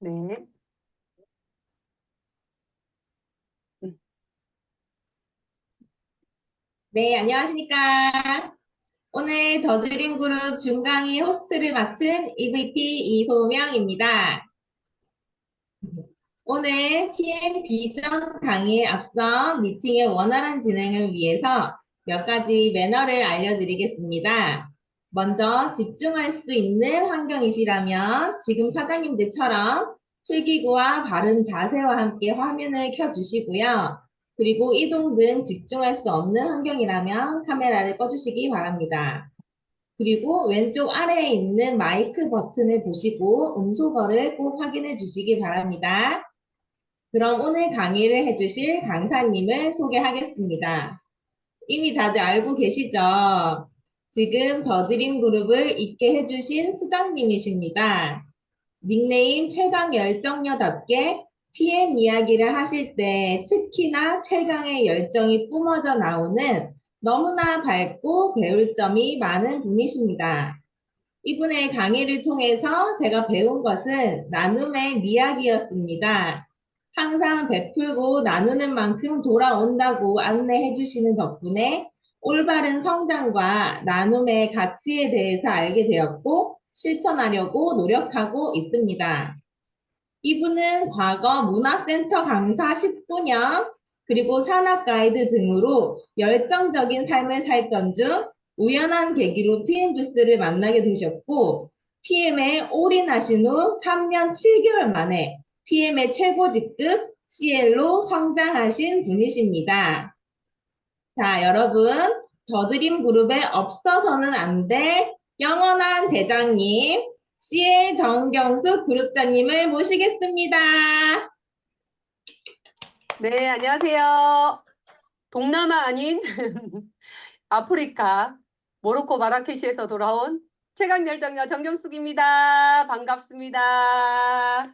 네. 네, 안녕하십니까. 오늘 더드림 그룹 중강의 호스트를 맡은 EVP 이소명입니다. 오늘 PM 비전 강의에 앞서 미팅의 원활한 진행을 위해서 몇 가지 매너를 알려드리겠습니다. 먼저 집중할 수 있는 환경이시라면 지금 사장님들처럼 필기구와 바른 자세와 함께 화면을 켜주시고요. 그리고 이동 등 집중할 수 없는 환경이라면 카메라를 꺼주시기 바랍니다. 그리고 왼쪽 아래에 있는 마이크 버튼을 보시고 음소거를 꼭 확인해 주시기 바랍니다. 그럼 오늘 강의를 해주실 강사님을 소개하겠습니다. 이미 다들 알고 계시죠? 지금 더드림 그룹을 있게 해주신 수장님이십니다. 닉네임 최강 열정녀답게 PM 이야기를 하실 때 특히나 최강의 열정이 뿜어져 나오는 너무나 밝고 배울 점이 많은 분이십니다. 이분의 강의를 통해서 제가 배운 것은 나눔의 미학이었습니다. 항상 베풀고 나누는 만큼 돌아온다고 안내해 주시는 덕분에 올바른 성장과 나눔의 가치에 대해서 알게 되었고 실천하려고 노력하고 있습니다. 이분은 과거 문화센터 강사 19년 그리고 산악가이드 등으로 열정적인 삶을 살던 중 우연한 계기로 PM 주스를 만나게 되셨고 PM에 올인하신 후 3년 7개월 만에 PM의 최고 직급 CL로 성장하신 분이십니다. 자, 여러분, 더드림 그룹에 없어서는 안 될 영원한 대장님, CL 정경숙 그룹장님을 모시겠습니다. 네, 안녕하세요. 동남아 아닌 아프리카 모로코 마라케시에서 돌아온 최강 열정녀 정경숙입니다. 반갑습니다.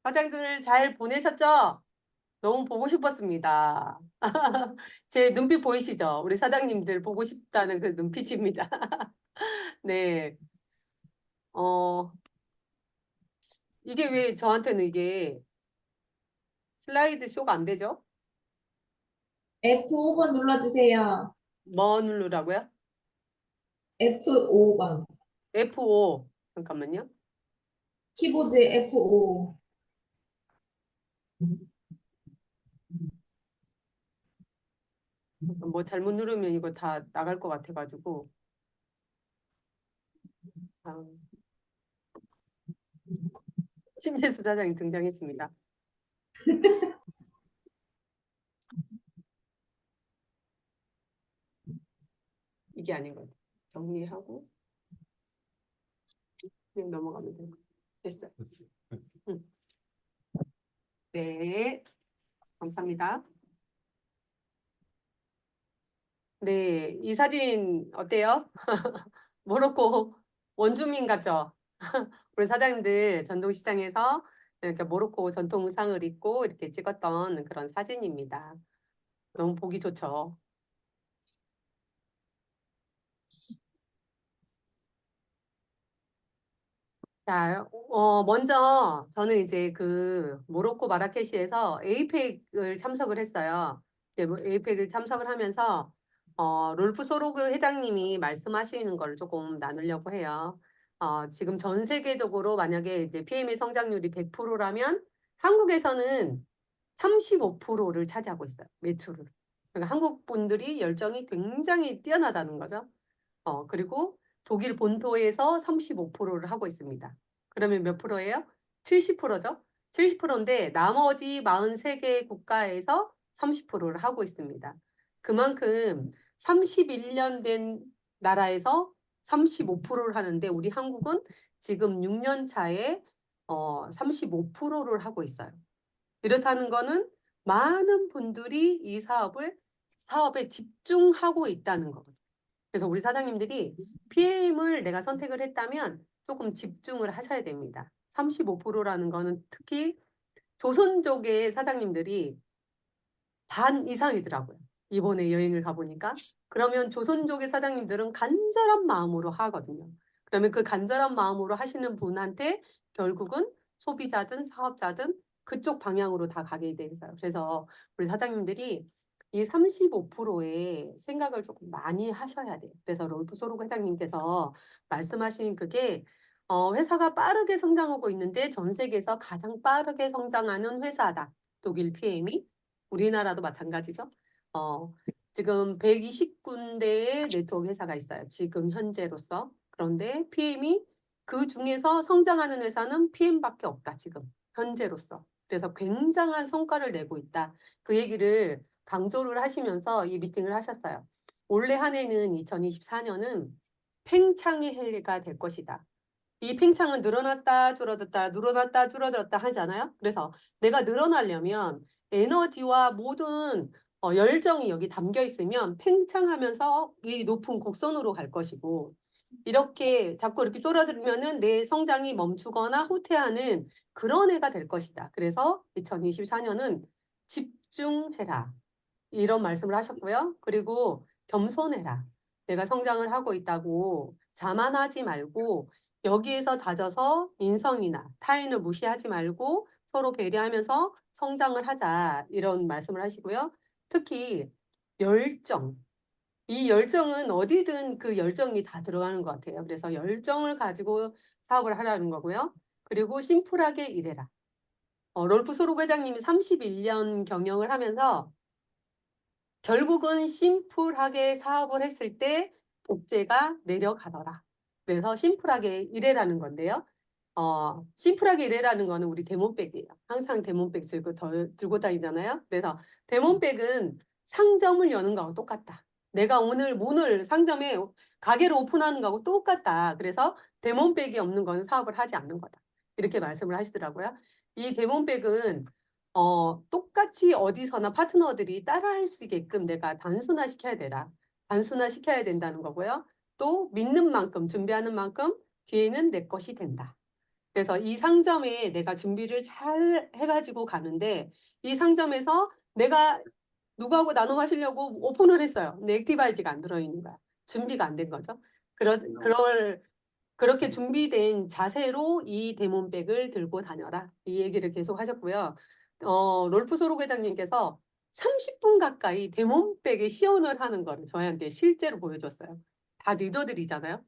과장들 잘 보내셨죠? 너무 보고 싶었습니다. 제 눈빛 보이시죠? 우리 사장님들 보고 싶다는 그 눈빛입니다. 네. 이게 왜 저한테는 이게 슬라이드 쇼가 안 되죠? F5번 눌러주세요. 뭐 누르라고요? F5번. F5. 잠깐만요. 키보드 F5. 뭐 잘못 누르면 이거 다 나갈 것 같아가지고. 아, 심재수 사장이 등장했습니다. 이게 아닌 것 같아요. 정리하고 그냥 넘어가면 돼요. 됐어요. 응. 네, 감사합니다. 네, 이 사진 어때요? 모로코 원주민 같죠? 우리 사장님들 전통시장에서 이렇게 모로코 전통 의상을 입고 이렇게 찍었던 그런 사진입니다. 너무 보기 좋죠? 자, 먼저 저는 이제 그 모로코 마라케시에서 에이펙을 참석을 했어요. 에이펙을 참석을 하면서 롤프 소로그 회장님이 말씀하시는 걸 조금 나누려고 해요. 지금 전 세계적으로 만약에 이제 PM의 성장률이 100%라면 한국에서는 35%를 차지하고 있어요. 매출을. 그러니까 한국 분들이 열정이 굉장히 뛰어나다는 거죠. 그리고 독일 본토에서 35%를 하고 있습니다. 그러면 몇 프로예요? 70%죠? 70%인데 나머지 43개 국가에서 30%를 하고 있습니다. 그만큼 31년 된 나라에서 35%를 하는데 우리 한국은 지금 6년 차에 35%를 하고 있어요. 이렇다는 거는 많은 분들이 이 사업에 집중하고 있다는 거거든요. 그래서 우리 사장님들이 PM을 내가 선택을 했다면 조금 집중을 하셔야 됩니다. 35%라는 거는 특히 조선족의 사장님들이 반 이상이더라고요. 이번에 여행을 가보니까. 그러면 조선족의 사장님들은 간절한 마음으로 하거든요. 그러면 그 간절한 마음으로 하시는 분한테 결국은 소비자든 사업자든 그쪽 방향으로 다 가게 돼 있어요. 그래서 우리 사장님들이 이 35%의 생각을 조금 많이 하셔야 돼요. 그래서 롤프 소록 회장님께서 말씀하신 그게 회사가 빠르게 성장하고 있는데 전 세계에서 가장 빠르게 성장하는 회사다. 독일 PM이 우리나라도 마찬가지죠. 지금 120군데의 네트워크 회사가 있어요. 지금 현재로서. 그런데 PM이 그 중에서 성장하는 회사는 PM밖에 없다. 지금 현재로서. 그래서 굉장한 성과를 내고 있다. 그 얘기를 강조를 하시면서 이 미팅을 하셨어요. 올해 한 해는 2024년은 팽창의 해가 될 것이다. 이 팽창은 늘어났다 줄어들었다 늘어났다 줄어들었다 하잖아요. 그래서 내가 늘어나려면 에너지와 모든 열정이 여기 담겨 있으면 팽창하면서 이 높은 곡선으로 갈 것이고 이렇게 자꾸 이렇게 줄어들면은 내 성장이 멈추거나 후퇴하는 그런 해가 될 것이다. 그래서 2024년은 집중해라. 이런 말씀을 하셨고요. 그리고 겸손해라. 내가 성장을 하고 있다고 자만하지 말고 여기에서 다져서 인성이나 타인을 무시하지 말고 서로 배려하면서 성장을 하자. 이런 말씀을 하시고요. 특히 열정. 이 열정은 어디든 그 열정이 다 들어가는 것 같아요. 그래서 열정을 가지고 사업을 하라는 거고요. 그리고 심플하게 일해라. 롤프 소록 회장님이 31년 경영을 하면서 결국은 심플하게 사업을 했을 때 복제가 내려가더라. 그래서 심플하게 일해라는 건데요. 심플하게 일해라는 거는 우리 데몬백이에요. 항상 데몬백 들고 다니잖아요. 그래서 데몬백은 상점을 여는 거하고 똑같다. 내가 오늘 문을 상점에 가게를 오픈하는 거하고 똑같다. 그래서 데몬백이 없는 건 사업을 하지 않는 거다. 이렇게 말씀을 하시더라고요. 이 데몬백은 똑같이 어디서나 파트너들이 따라할 수 있게끔 내가 단순화시켜야 되라. 단순화시켜야 된다는 거고요. 또 믿는 만큼, 준비하는 만큼 뒤에는 내 것이 된다. 그래서 이 상점에 내가 준비를 잘 해가지고 가는데 이 상점에서 내가 누구하고 나눠 마시려고 오픈을 했어요. 근데 액티바이즈가 안 들어있는 거야. 준비가 안 된 거죠. 그렇게 준비된 자세로 이 데몬백을 들고 다녀라. 이 얘기를 계속 하셨고요. 롤프 소록 회장님께서 30분 가까이 데몬백에 시연을 하는 거를 저희한테 실제로 보여줬어요. 다 리더들이잖아요.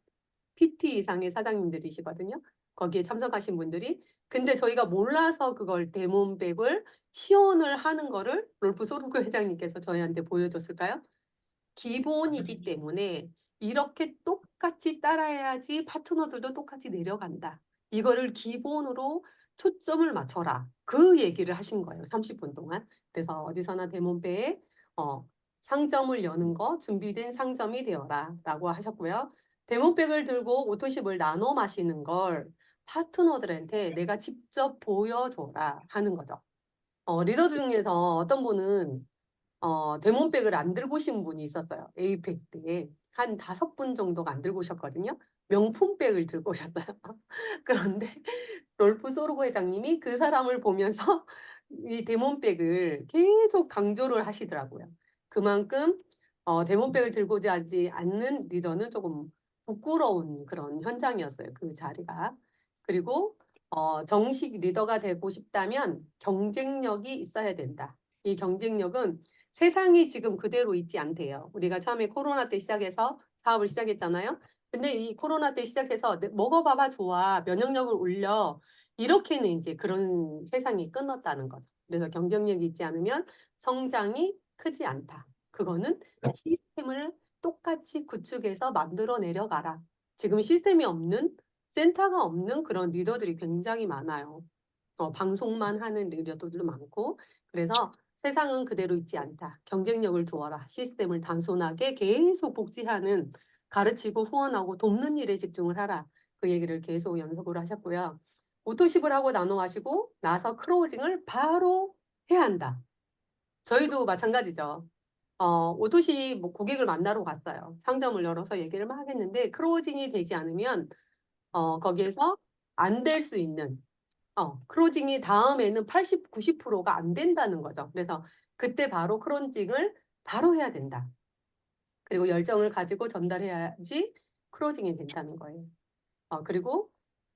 PT 이상의 사장님들이시거든요. 거기에 참석하신 분들이. 근데 저희가 몰라서 그걸 데몬백을 시연을 하는 거를 롤프 소록 회장님께서 저희한테 보여줬을까요? 기본이기 때문에 이렇게 똑같이 따라해야지 파트너들도 똑같이 내려간다. 이거를 기본으로 초점을 맞춰라. 그 얘기를 하신 거예요. 30분 동안. 그래서 어디서나 데몬배에 상점을 여는 거 준비된 상점이 되어라 라고 하셨고요. 데몬백을 들고 오토십을 나눠 마시는 걸 파트너들한테 내가 직접 보여줘라 하는 거죠. 리더 중에서 어떤 분은 데몬백을 안 들고 오신 분이 있었어요. 에이펙 때. 한 5분 정도가 안 들고 오셨거든요. 명품백을 들고 오셨어요. 그런데 롤프 소르고 회장님이 그 사람을 보면서 이 데몬백을 계속 강조를 하시더라고요. 그만큼 데몬백을 들고 오지 않는 리더는 조금 부끄러운 그런 현장이었어요. 그 자리가. 그리고 정식 리더가 되고 싶다면 경쟁력이 있어야 된다. 이 경쟁력은 세상이 지금 그대로 있지 않대요. 우리가 처음에 코로나 때 시작해서 사업을 시작했잖아요. 근데 이 코로나 때 시작해서 먹어봐봐 좋아. 면역력을 올려. 이렇게는 이제 그런 세상이 끝났다는 거죠. 그래서 경쟁력이 있지 않으면 성장이 크지 않다. 그거는 시스템을 똑같이 구축해서 만들어 내려가라. 지금 시스템이 없는, 센터가 없는 그런 리더들이 굉장히 많아요. 방송만 하는 리더들도 많고. 그래서 세상은 그대로 있지 않다. 경쟁력을 두어라. 시스템을 단순하게 계속 복지하는 가르치고 후원하고 돕는 일에 집중을 하라. 그 얘기를 계속 연속으로 하셨고요. 오토십을 하고 나눠 마시고 나서 크로징을 바로 해야 한다. 저희도 마찬가지죠. 오토시 뭐 고객을 만나러 갔어요. 상점을 열어서 얘기를 막 했는데 크로징이 되지 않으면 거기에서 안 될 수 있는 크로징이 다음에는 80, 90%가 안 된다는 거죠. 그래서 그때 바로 크로징을 바로 해야 된다. 그리고 열정을 가지고 전달해야지 크로징이 된다는 거예요. 그리고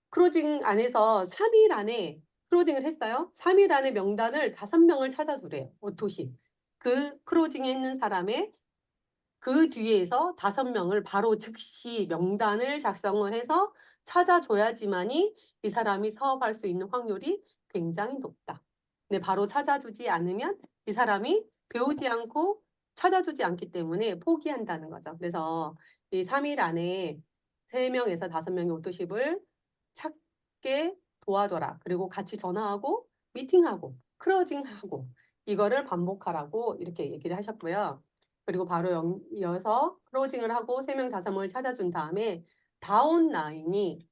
크로징 안에서 3일 안에 클로징을 했어요. 3일 안에 명단을 5명을 찾아주래요. 오토시. 그 클로징에 있는 사람의 그 뒤에서 5명을 바로 즉시 명단을 작성을 해서 찾아줘야지만이 이 사람이 사업할 수 있는 확률이 굉장히 높다. 근데 바로 찾아주지 않으면 이 사람이 배우지 않고 찾아주지 않기 때문에 포기한다는 거죠. 그래서 이 3일 안에 3명에서 5명의 오토십을 찾게 도와줘라. 그리고 같이 전화하고 미팅하고 크로징하고 이거를 반복하라고 이렇게 얘기를 하셨고요. 그리고 바로 이어서 클로징을 하고 3명, 5명을 찾아준 다음에 다운라인이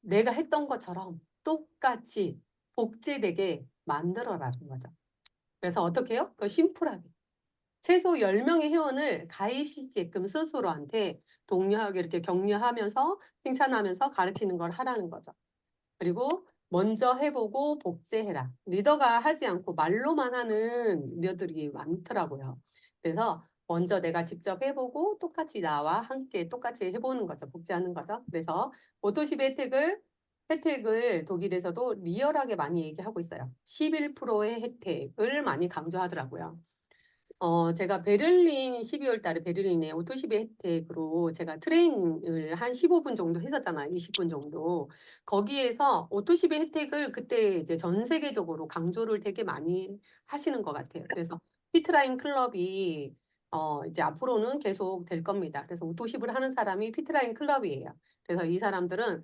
내가 했던 것처럼 똑같이 복제되게 만들어라는 거죠. 그래서 어떻게 해요? 더 심플하게. 최소 10명의 회원을 가입시키게끔 스스로한테 독려하게 이렇게 격려하면서 칭찬하면서 가르치는 걸 하라는 거죠. 그리고 먼저 해보고 복제해라. 리더가 하지 않고 말로만 하는 리더들이 많더라고요. 그래서 먼저 내가 직접 해보고 똑같이 나와 함께 똑같이 해보는 거죠. 복제하는 거죠. 그래서 오토십 혜택을 독일에서도 리얼하게 많이 얘기하고 있어요. 11%의 혜택을 많이 강조하더라고요. 제가 베를린 12월 달에 베를린에 오토시비 혜택으로 제가 트레이닝을 한 15분 정도 했었잖아요. 20분 정도. 거기에서 오토시비 혜택을 그때 이제 전 세계적으로 강조를 되게 많이 하시는 것 같아요. 그래서 피트라인 클럽이 이제 앞으로는 계속 될 겁니다. 그래서 오토십을 하는 사람이 피트라인 클럽이에요. 그래서 이 사람들은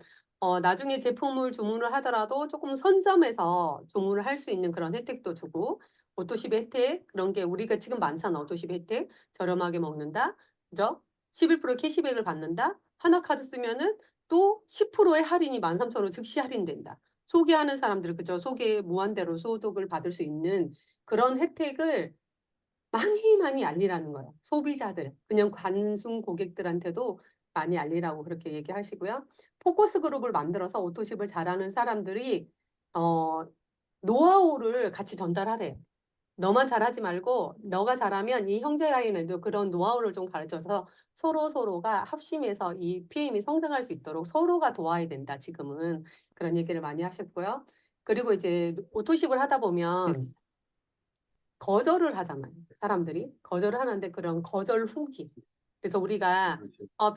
나중에 제품을 주문을 하더라도 조금 선점해서 주문을 할 수 있는 그런 혜택도 주고 오토십 혜택 그런 게 우리가 지금 많잖아. 오토십 혜택 저렴하게 먹는다. 그죠? 11% 캐시백을 받는다. 하나 카드 쓰면은 또 10%의 할인이 13,000원 즉시 할인된다. 소개하는 사람들 그죠? 소개 무한대로 소득을 받을 수 있는 그런 혜택을 많이 많이 알리라는 거예요. 소비자들, 그냥 관순 고객들한테도 많이 알리라고 그렇게 얘기하시고요. 포커스 그룹을 만들어서 오토십을 잘하는 사람들이 어, 노하우를 같이 전달하래요. 너만 잘하지 말고 너가 잘하면 이 형제라인에도 그런 노하우를 좀 가르쳐서 서로가 합심해서 이 PM이 성장할 수 있도록 서로가 도와야 된다. 지금은 그런 얘기를 많이 하셨고요. 그리고 이제 오토십을 하다 보면 거절을 하잖아요. 사람들이 거절을 하는데 그런 거절 후기. 그래서 우리가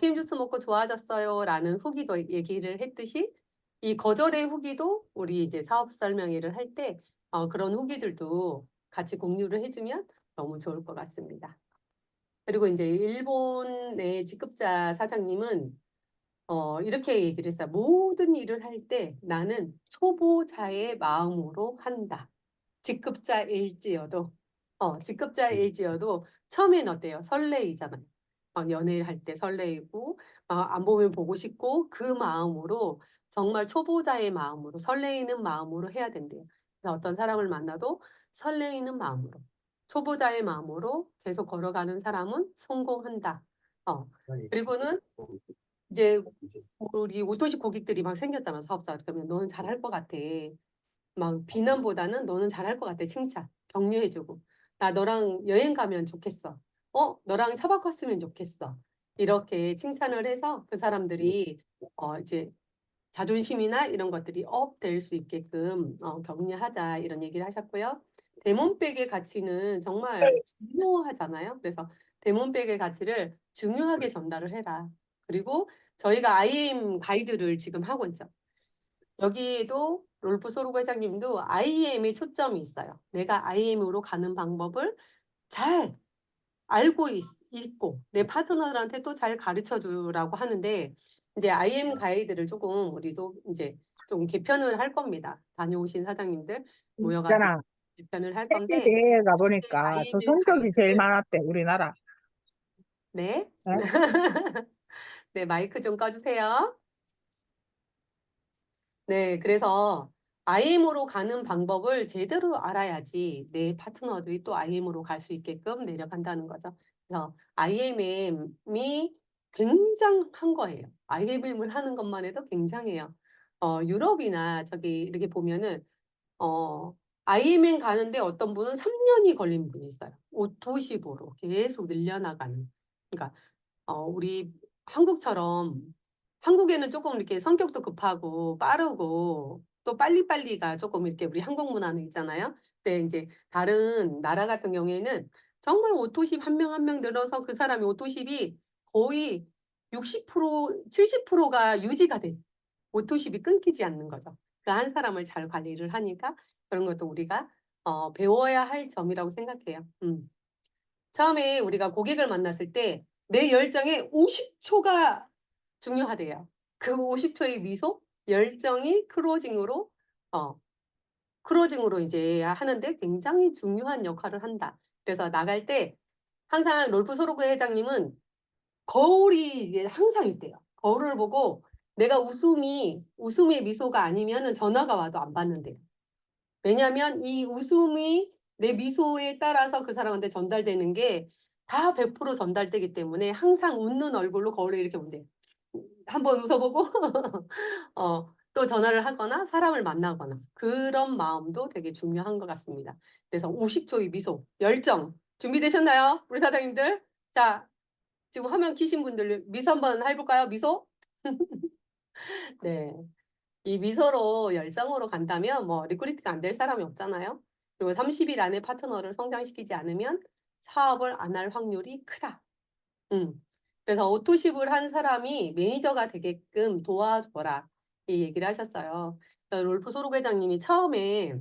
PM 주스 먹고 좋아졌어요라는 후기도 얘기를 했듯이 이 거절의 후기도 우리 이제 사업 설명회를 할 때 그런 후기들도 같이 공유를 해주면 너무 좋을 것 같습니다. 그리고 이제 일본의 직급자 사장님은 이렇게 얘기를 했어요. 모든 일을 할 때 나는 초보자의 마음으로 한다. 직급자일지어도 처음엔 어때요? 설레이잖아요. 연애를 할 때 설레이고, 안 보면 보고 싶고, 그 마음으로 정말 초보자의 마음으로, 설레이는 마음으로 해야 된대요. 그래서 어떤 사람을 만나도 설레이는 마음으로, 초보자의 마음으로 계속 걸어가는 사람은 성공한다. 그리고는 이제 우리 오토시 고객들이 막 생겼잖아, 사업자. 그러면 너는 잘할 것 같아. 막 비난보다는 너는 잘할 것 같아. 칭찬. 격려해주고. 나 너랑 여행 가면 좋겠어. 너랑 차 바꿨으면 좋겠어. 이렇게 칭찬을 해서 그 사람들이 이제 자존심이나 이런 것들이 업 될 수 있게끔 격려하자 이런 얘기를 하셨고요. 데몬백의 가치는 정말 중요하잖아요. 그래서 데몬백의 가치를 중요하게 전달을 해라. 그리고 저희가 IM 가이드를 지금 하고 있죠. 여기에도 롤프 소르고 회장님도 IM에 초점이 있어요. 내가 IM으로 가는 방법을 잘 알고 있고 내 파트너들한테 또 잘 가르쳐 주라고 하는데 이제 IM 가이드를 조금 우리도 이제 좀 개편을 할 겁니다. 다녀오신 사장님들 모여가지고 있잖아. 개편을 할 세계 건데 대회에 그때 가보니까 IM 조선족이 제일 가이드를 많았대, 우리나라. 네. 예? 네, 마이크 좀 꺼주세요. 네, 그래서 IM으로 가는 방법을 제대로 알아야지 내 파트너들이 또 IM으로 갈 수 있게끔 내려간다는 거죠. 그래서 IM이 굉장한 거예요. IM을 하는 것만 해도 굉장해요. 유럽이나 저기 이렇게 보면은 IM행 가는데 어떤 분은 3년이 걸린 분이 있어요. 도시부로 계속 늘려나가는. 그러니까 우리 한국처럼 한국에는 조금 이렇게 성격도 급하고 빠르고 또 빨리빨리가 조금 이렇게 우리 한국 문화는 있잖아요. 근데 이제 다른 나라 같은 경우에는 정말 오토십 한 명 한 명 늘어서 그 사람이 오토십이 거의 60% 70%가 유지가 돼. 오토십이 끊기지 않는 거죠. 그 한 사람을 잘 관리를 하니까 그런 것도 우리가 배워야 할 점이라고 생각해요. 처음에 우리가 고객을 만났을 때 내 열정의 50초가 중요하대요. 그 50초의 미소, 열정이 어, 크로징으로 이제 하는데 굉장히 중요한 역할을 한다. 그래서 나갈 때 항상 롤프 소로그 회장님은 거울이 이제 항상 있대요. 거울을 보고 내가 웃음의 미소가 아니면은 전화가 와도 안 받는데요. 왜냐하면 이 웃음이 내 미소에 따라서 그 사람한테 전달되는 게 다 100% 전달되기 때문에 항상 웃는 얼굴로 거울에 이렇게 본대요. 한번 웃어보고 또 전화를 하거나 사람을 만나거나 그런 마음도 되게 중요한 것 같습니다. 그래서 50초의 미소, 열정 준비되셨나요? 우리 사장님들? 자, 지금 화면 키신 분들 미소 한번 해볼까요? 미소? 네. 이 미소로 열정으로 간다면 뭐 리크루트가 안 될 사람이 없잖아요. 그리고 30일 안에 파트너를 성장시키지 않으면 사업을 안 할 확률이 크다. 음. 그래서 오토십을 한 사람이 매니저가 되게끔 도와줘라. 이 얘기를 하셨어요. 롤프 소록 회장님이 처음에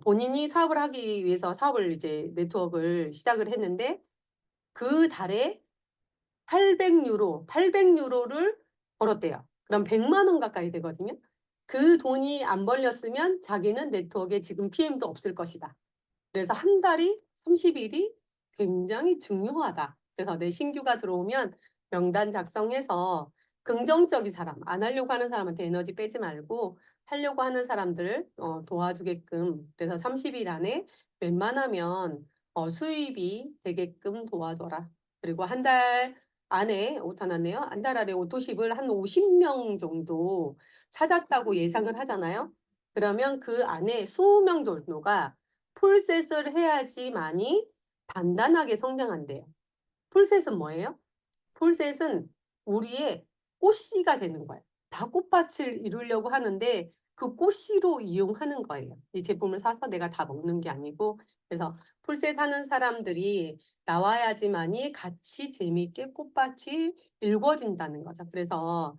본인이 사업을 하기 위해서 사업을 이제 네트워크를 시작을 했는데 그 달에 800유로를 벌었대요. 그럼 100만 원 가까이 되거든요. 그 돈이 안 벌렸으면 자기는 네트워크에 지금 PM도 없을 것이다. 그래서 한 달이 30일이 굉장히 중요하다. 그래서 내 신규가 들어오면 명단 작성해서 긍정적인 사람, 안 하려고 하는 사람한테 에너지 빼지 말고 하려고 하는 사람들을 도와주게끔 그래서 30일 안에 웬만하면 수입이 되게끔 도와줘라. 그리고 한 달 안에 오타 났네요. 한 달 안에 오토십을 한 50명 정도 찾았다고 예상을 하잖아요. 그러면 그 안에 20명 정도가 풀셋을 해야지만이 단단하게 성장한대요. 풀셋은 뭐예요? 풀셋은 우리의 꽃씨가 되는 거예요. 다 꽃밭을 이루려고 하는데 그 꽃씨로 이용하는 거예요. 이 제품을 사서 내가 다 먹는 게 아니고 그래서 풀셋 하는 사람들이 나와야지만이 같이 재미있게 꽃밭이 일궈진다는 거죠. 그래서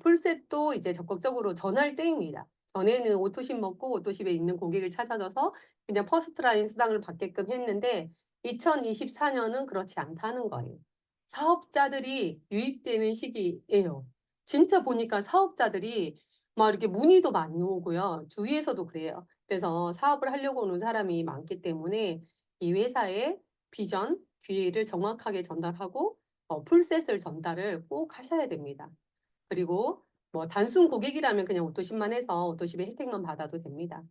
풀셋도 이제 적극적으로 전할 때입니다. 전에는 오토십 먹고 오토십에 있는 고객을 찾아줘서 그냥 퍼스트라인 수당을 받게끔 했는데 2024년은 그렇지 않다는 거예요. 사업자들이 유입되는 시기예요. 진짜 보니까 사업자들이 막 이렇게 문의도 많이 오고요. 주위에서도 그래요. 그래서 사업을 하려고 오는 사람이 많기 때문에 이 회사의 비전, 기회를 정확하게 전달하고 풀셋을 전달을 꼭 하셔야 됩니다. 그리고 뭐 단순 고객이라면 그냥 오토십만 해서 오토십의 혜택만 받아도 됩니다.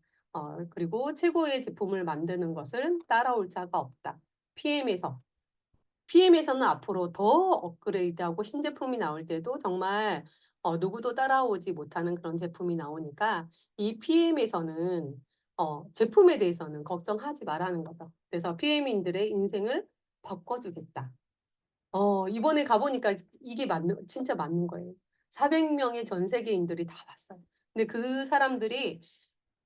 그리고 최고의 제품을 만드는 것을 따라올 자가 없다. PM에서는 앞으로 더 업그레이드하고 신제품이 나올 때도 정말 누구도 따라오지 못하는 그런 제품이 나오니까 이 PM에서는 제품에 대해서는 걱정하지 말라는 거죠. 그래서 PM인들의 인생을 바꿔주겠다. 이번에 가보니까 이게 진짜 맞는 거예요. 400명의 전 세계인들이 다 봤어요. 근데 그 사람들이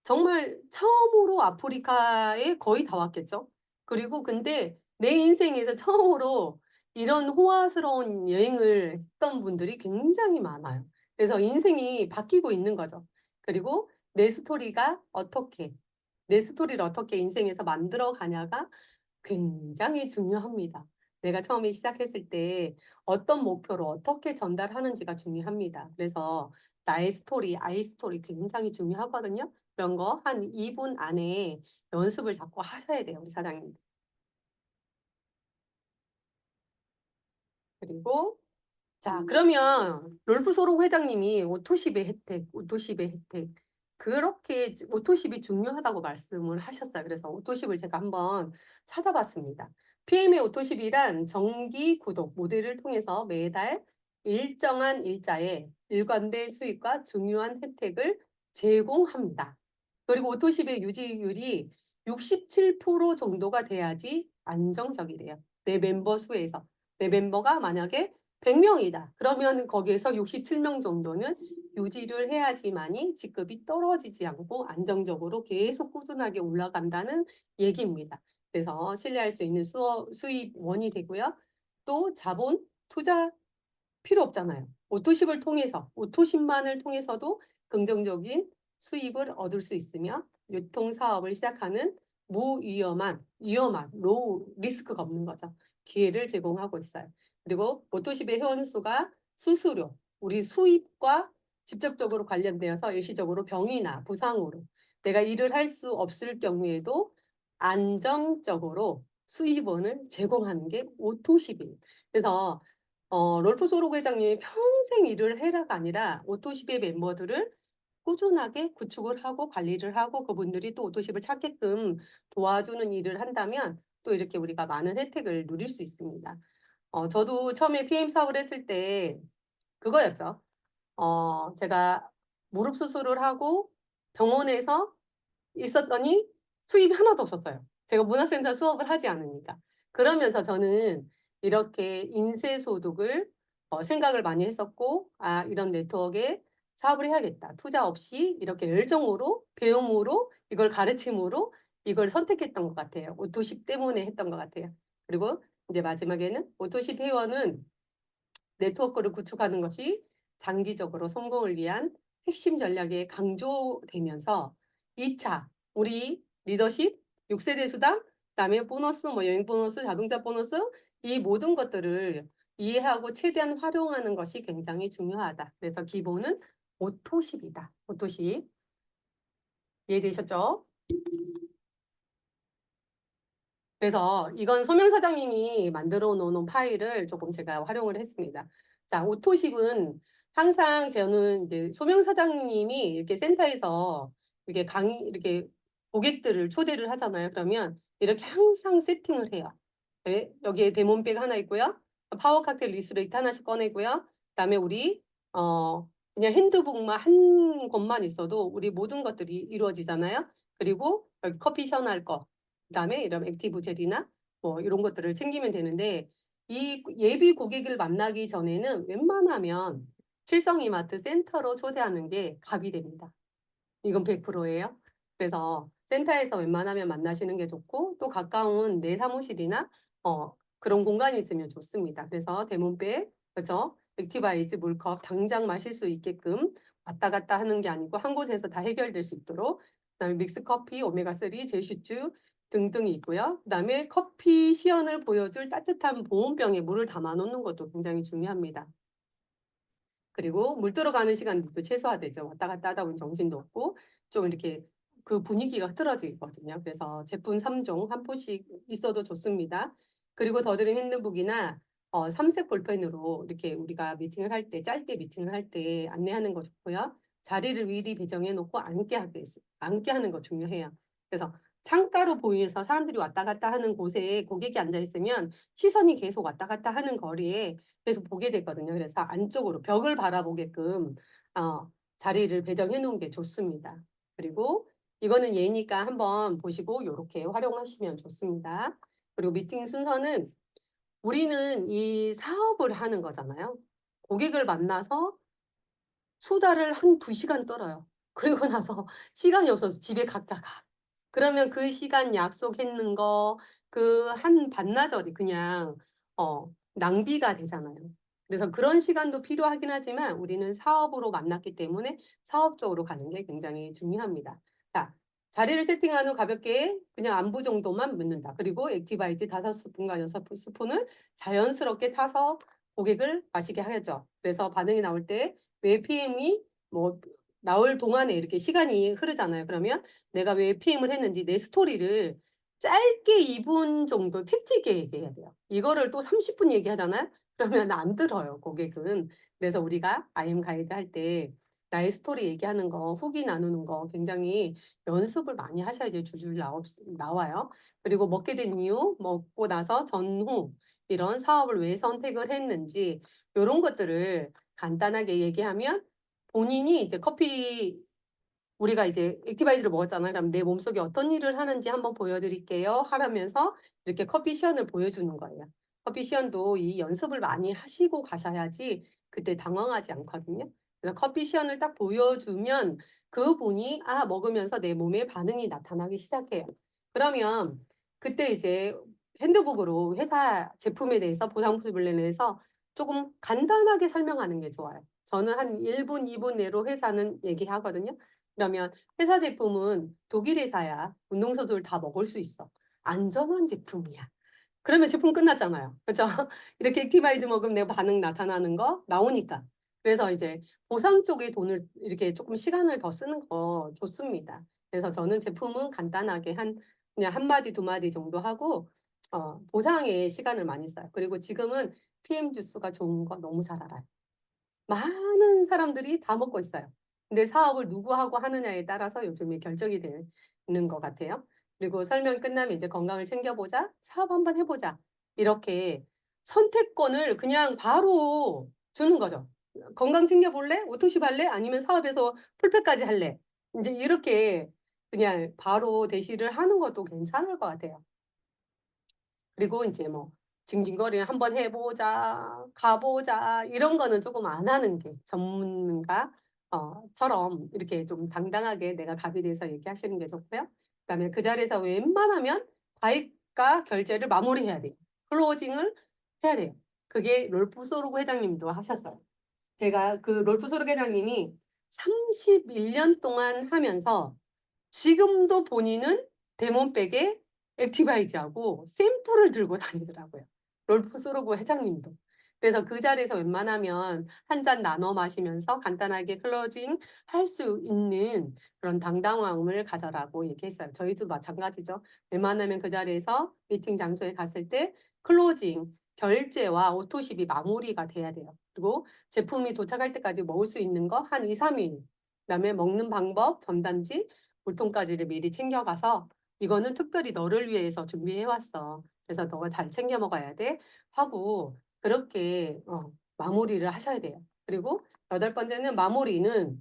정말 처음으로 아프리카에 거의 다 왔겠죠. 그리고 근데 내 인생에서 처음으로 이런 호화스러운 여행을 했던 분들이 굉장히 많아요. 그래서 인생이 바뀌고 있는 거죠. 그리고 내 스토리를 어떻게 인생에서 만들어 가냐가 굉장히 중요합니다. 내가 처음에 시작했을 때 어떤 목표로 어떻게 전달하는지가 중요합니다. 그래서 나의 스토리, 아이 스토리 굉장히 중요하거든요. 그런 거 한 2분 안에 연습을 자꾸 하셔야 돼요, 우리 사장님. 그리고 자, 그러면 롤프 소록 회장님이 오토십의 혜택. 그렇게 오토십이 중요하다고 말씀을 하셨어요. 그래서 오토십을 제가 한번 찾아봤습니다. PM의 오토십이란 정기 구독 모델을 통해서 매달 일정한 일자에 일관된 수익과 중요한 혜택을 제공합니다. 그리고 오토십의 유지율이 67% 정도가 돼야지 안정적이래요. 내 멤버 수에서. 내 멤버가 만약에 100명이다. 그러면 거기에서 67명 정도는 유지를 해야지만이 직급이 떨어지지 않고 안정적으로 계속 꾸준하게 올라간다는 얘기입니다. 그래서 신뢰할 수 있는 수입원이 되고요. 또 자본, 투자 필요 없잖아요. 오토십을 통해서, 오토십만을 통해서도 긍정적인 수입을 얻을 수 있으며 유통사업을 시작하는 위험한, 로우 리스크가 없는 거죠. 기회를 제공하고 있어요. 그리고 오토십의 회원수가 수수료, 우리 수입과 직접적으로 관련되어서 일시적으로 병이나 부상으로 내가 일을 할 수 없을 경우에도 안정적으로 수입원을 제공하는 게 오토십이에요. 그래서 롤프 소록 회장님이 평생 일을 해라가 아니라 오토십의 멤버들을 꾸준하게 구축을 하고 관리를 하고 그분들이 또 오토십을 찾게끔 도와주는 일을 한다면 또 이렇게 우리가 많은 혜택을 누릴 수 있습니다. 저도 처음에 PM 사업을 했을 때 그거였죠. 제가 무릎 수술을 하고 병원에서 있었더니 수입이 하나도 없었어요. 제가 문화센터 수업을 하지 않으니까. 그러면서 저는 이렇게 인쇄소득을 생각을 많이 했었고, 아, 이런 네트워크에 사업을 해야겠다. 투자 없이 이렇게 열정으로, 배움으로, 이걸 가르침으로 이걸 선택했던 것 같아요. 오토십 때문에 했던 것 같아요. 그리고 이제 마지막에는 오토십 회원은 네트워크를 구축하는 것이 장기적으로 성공을 위한 핵심 전략에 강조되면서 2차 우리 리더십 6세대 수당 그다음에 보너스 뭐 여행 보너스 자동차 보너스 이 모든 것들을 이해하고 최대한 활용하는 것이 굉장히 중요하다. 그래서 기본은 오토십이다. 오토십 이해되셨죠? 그래서 이건 소명 사장님이 만들어 놓은 파일을 조금 제가 활용을 했습니다. 자, 오토십은 항상 저는 이제 소명 사장님이 이렇게 센터에서 이렇게 이렇게 고객들을 초대를 하잖아요. 그러면 이렇게 항상 세팅을 해요. 네, 여기에 데몬백 하나 있고요. 파워 칵테일 리스레이트 하나씩 꺼내고요. 그다음에 우리 그냥 핸드북만 한 권만 있어도 우리 모든 것들이 이루어지잖아요. 그리고 여기 커피 시원할 거 그다음에 이런 액티브 젤이나 뭐 이런 것들을 챙기면 되는데 이 예비 고객을 만나기 전에는 웬만하면 칠성이마트 센터로 초대하는 게 갑이 됩니다. 이건 100%예요. 그래서 센터에서 웬만하면 만나시는 게 좋고 또 가까운 내 사무실이나 그런 공간이 있으면 좋습니다. 그래서 데몬백, 그렇죠? 액티바이즈 물컵 당장 마실 수 있게끔 왔다 갔다 하는 게 아니고 한 곳에서 다 해결될 수 있도록 그다음에 믹스 커피, 오메가3, 제슈주 등등이 있고요. 그다음에 커피 시연을 보여줄 따뜻한 보온병에 물을 담아 놓는 것도 굉장히 중요합니다. 그리고 물 들어가는 시간도 최소화되죠. 왔다 갔다 하다 보면 정신도 없고 좀 이렇게 그 분위기가 흐트러지거든요. 그래서 제품 3종 한 포씩 있어도 좋습니다. 그리고 더드림 핸드북이나 3색 볼펜으로 이렇게 우리가 미팅을 할 때, 짧게 미팅을 할 때 안내하는 거 좋고요. 자리를 미리 배정해 놓고 앉게 하는 거 중요해요. 그래서 창가로 보여서 사람들이 왔다 갔다 하는 곳에 고객이 앉아 있으면 시선이 계속 왔다 갔다 하는 거리에 계속 보게 되거든요. 그래서 안쪽으로 벽을 바라보게끔 자리를 배정해 놓은 게 좋습니다. 그리고 이거는 예니까 한번 보시고 이렇게 활용하시면 좋습니다. 그리고 미팅 순서는 우리는 이 사업을 하는 거잖아요. 고객을 만나서 수다를 한 2시간 떨어요. 그리고 나서 시간이 없어서 집에 각자 가. 그러면 그 시간 약속했는 거, 그 한 반나절이 그냥, 낭비가 되잖아요. 그래서 그런 시간도 필요하긴 하지만 우리는 사업으로 만났기 때문에 사업적으로 가는 게 굉장히 중요합니다. 자, 자리를 세팅한 후 가볍게 그냥 안부 정도만 묻는다. 그리고 액티바이즈 5스푼과 6스푼을 자연스럽게 타서 고객을 마시게 하죠. 그래서 반응이 나올 때 왜 PM이 뭐 나올 동안에 이렇게 시간이 흐르잖아요. 그러면 내가 왜 PM을 했는지 내 스토리를 짧게 2분 정도 팩트 있게 얘기해야 돼요. 이거를 또 30분 얘기하잖아요. 그러면 안 들어요, 고객은. 그래서 우리가 IM 가이드 할 때 나의 스토리 얘기하는 거, 후기 나누는 거 굉장히 연습을 많이 하셔야지 줄줄 나와요. 그리고 먹게 된 이유, 먹고 나서 전후 이런 사업을 왜 선택을 했는지 이런 것들을 간단하게 얘기하면 본인이 이제 우리가 이제 액티바이즈를 먹었잖아요. 그럼 내 몸속에 어떤 일을 하는지 한번 보여드릴게요. 하라면서 이렇게 커피 시연을 보여주는 거예요. 커피 시연도 이 연습을 많이 하시고 가셔야지 그때 당황하지 않거든요. 그래서 커피 시연을 딱 보여주면 그분이 먹으면서 내 몸에 반응이 나타나기 시작해요. 그러면 그때 이제 핸드북으로 회사 제품에 대해서 보상품에 대해서 조금 간단하게 설명하는 게 좋아요. 저는 한 1분, 2분 내로 회사는 얘기하거든요. 그러면 회사 제품은 독일 회사야. 운동선수들 다 먹을 수 있어. 안전한 제품이야. 그러면 제품 끝났잖아요. 그죠? 이렇게 액티바이드 먹으면 내 반응 나타나는 거 나오니까. 그래서 이제 보상 쪽에 돈을 이렇게 조금 시간을 더 쓰는 거 좋습니다. 그래서 저는 제품은 간단하게 그냥 한 마디, 두 마디 정도 하고, 보상에 시간을 많이 써요. 그리고 지금은 PM 주스가 좋은 거 너무 잘 알아요. 많은 사람들이 다 먹고 있어요. 근데 사업을 누구하고 하느냐에 따라서 요즘에 결정이 되는 것 같아요. 그리고 설명 끝나면 이제 건강을 챙겨보자, 사업 한번 해보자. 이렇게 선택권을 그냥 바로 주는 거죠. 건강 챙겨볼래? 오토십 할래? 아니면 사업에서 풀패까지 할래? 이제 이렇게 그냥 바로 대시를 하는 것도 괜찮을 것 같아요. 그리고 이제 뭐 징징거리는 "한번 해 보자. 가 보자." 이런 거는 조금 안 하는 게 전문가 처럼 이렇게 좀 당당하게 내가 갑에 대해서 얘기하시는 게 좋고요. 그다음에 그 자리에서 웬만하면 과익과 결제를 마무리해야 돼요. 클로징을 해야 돼요. 그게 롤프 소르고 회장님도 하셨어요. 제가 그 롤프 소르고 회장님이 31년 동안 하면서 지금도 본인은 데몬백에 액티바이즈하고 샘플을 들고 다니더라고요. 롤프 소르고 회장님도. 그래서 그 자리에서 웬만하면 한 잔 나눠 마시면서 간단하게 클로징 할 수 있는 그런 당당함을 가져라고 얘기했어요. 저희도 마찬가지죠. 웬만하면 그 자리에서 미팅 장소에 갔을 때 클로징, 결제와 오토십이 마무리가 돼야 돼요. 그리고 제품이 도착할 때까지 먹을 수 있는 거 한 2-3일. 그다음에 먹는 방법, 전단지, 물통까지를 미리 챙겨가서 "이거는 특별히 너를 위해서 준비해 왔어. 그래서 너가 잘 챙겨 먹어야 돼." 하고 그렇게 마무리를 하셔야 돼요. 그리고 여덟 번째는 마무리는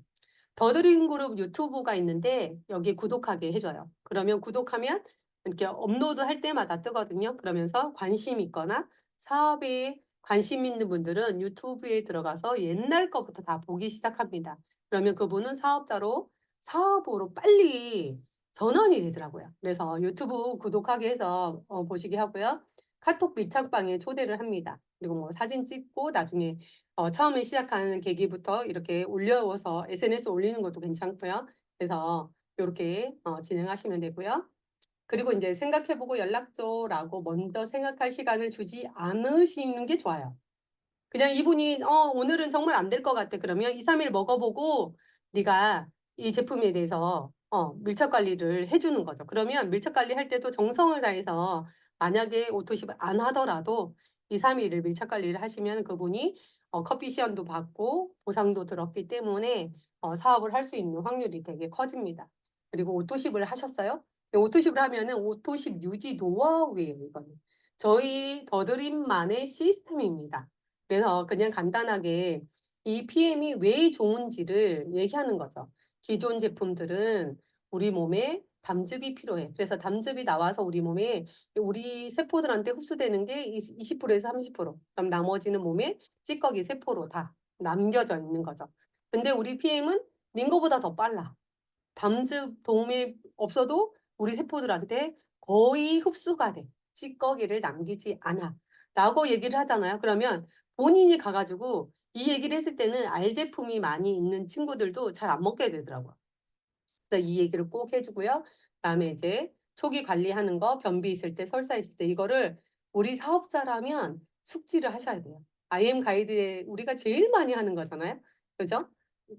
더드림 그룹 유튜브가 있는데 여기 구독하게 해 줘요. 그러면 구독하면 이렇게 업로드할 때마다 뜨거든요. 그러면서 관심 있거나 사업에 관심 있는 분들은 유튜브에 들어가서 옛날 거부터 다 보기 시작합니다. 그러면 그분은 사업으로 빨리 전환이 되더라고요. 그래서 유튜브 구독하게 해서 보시게 하고요. 카톡 밀착방에 초대를 합니다. 그리고 뭐 사진 찍고 나중에 처음에 시작하는 계기부터 이렇게 올려서 SNS 올리는 것도 괜찮고요. 그래서 요렇게 진행하시면 되고요. 그리고 인제 "생각해 보고 연락 줘."라고 먼저 생각할 시간을 주지 않으시는 게 좋아요. 그냥 이분이 오늘은 정말 안 될 것 같아." 그러면 2-3일 먹어 보고 네가 이 제품에 대해서 밀착 관리를 해 주는 거죠. 그러면 밀착 관리할 때도 정성을 다해서 만약에 오토십을 안 하더라도 2-3 일을 밀착 관리를 하시면 그분이 커피 시연도 받고 보상도 들었기 때문에 사업을 할 수 있는 확률이 되게 커집니다. 그리고 오토십을 하셨어요? 오토십을 하면은 오토십 유지 노하우예요 이거는. 저희 더드림만의 시스템입니다. 그래서 그냥 간단하게 이 PM이 왜 좋은지를 얘기하는 거죠. 기존 제품들은 우리 몸에 담즙이 필요해. 그래서 담즙이 나와서 우리 몸에 우리 세포들한테 흡수되는 게 20%에서 30%. 그럼 나머지는 몸에 찌꺼기 세포로 다 남겨져 있는 거죠. 근데 우리 PM은 링거보다 더 빨라. 담즙 도움이 없어도 우리 세포들한테 거의 흡수가 돼. 찌꺼기를 남기지 않아. 라고 얘기를 하잖아요. 그러면 본인이 가 가지고 이 얘기를 했을 때는 알 제품이 많이 있는 친구들도 잘 안 먹게 되더라고요. 그래서 이 얘기를 꼭 해 주고요. 그다음에 이제 초기 관리하는 거, 변비 있을 때, 설사 있을 때 이거를 우리 사업자라면 숙지를 하셔야 돼요. IM 가이드에 우리가 제일 많이 하는 거잖아요. 그죠?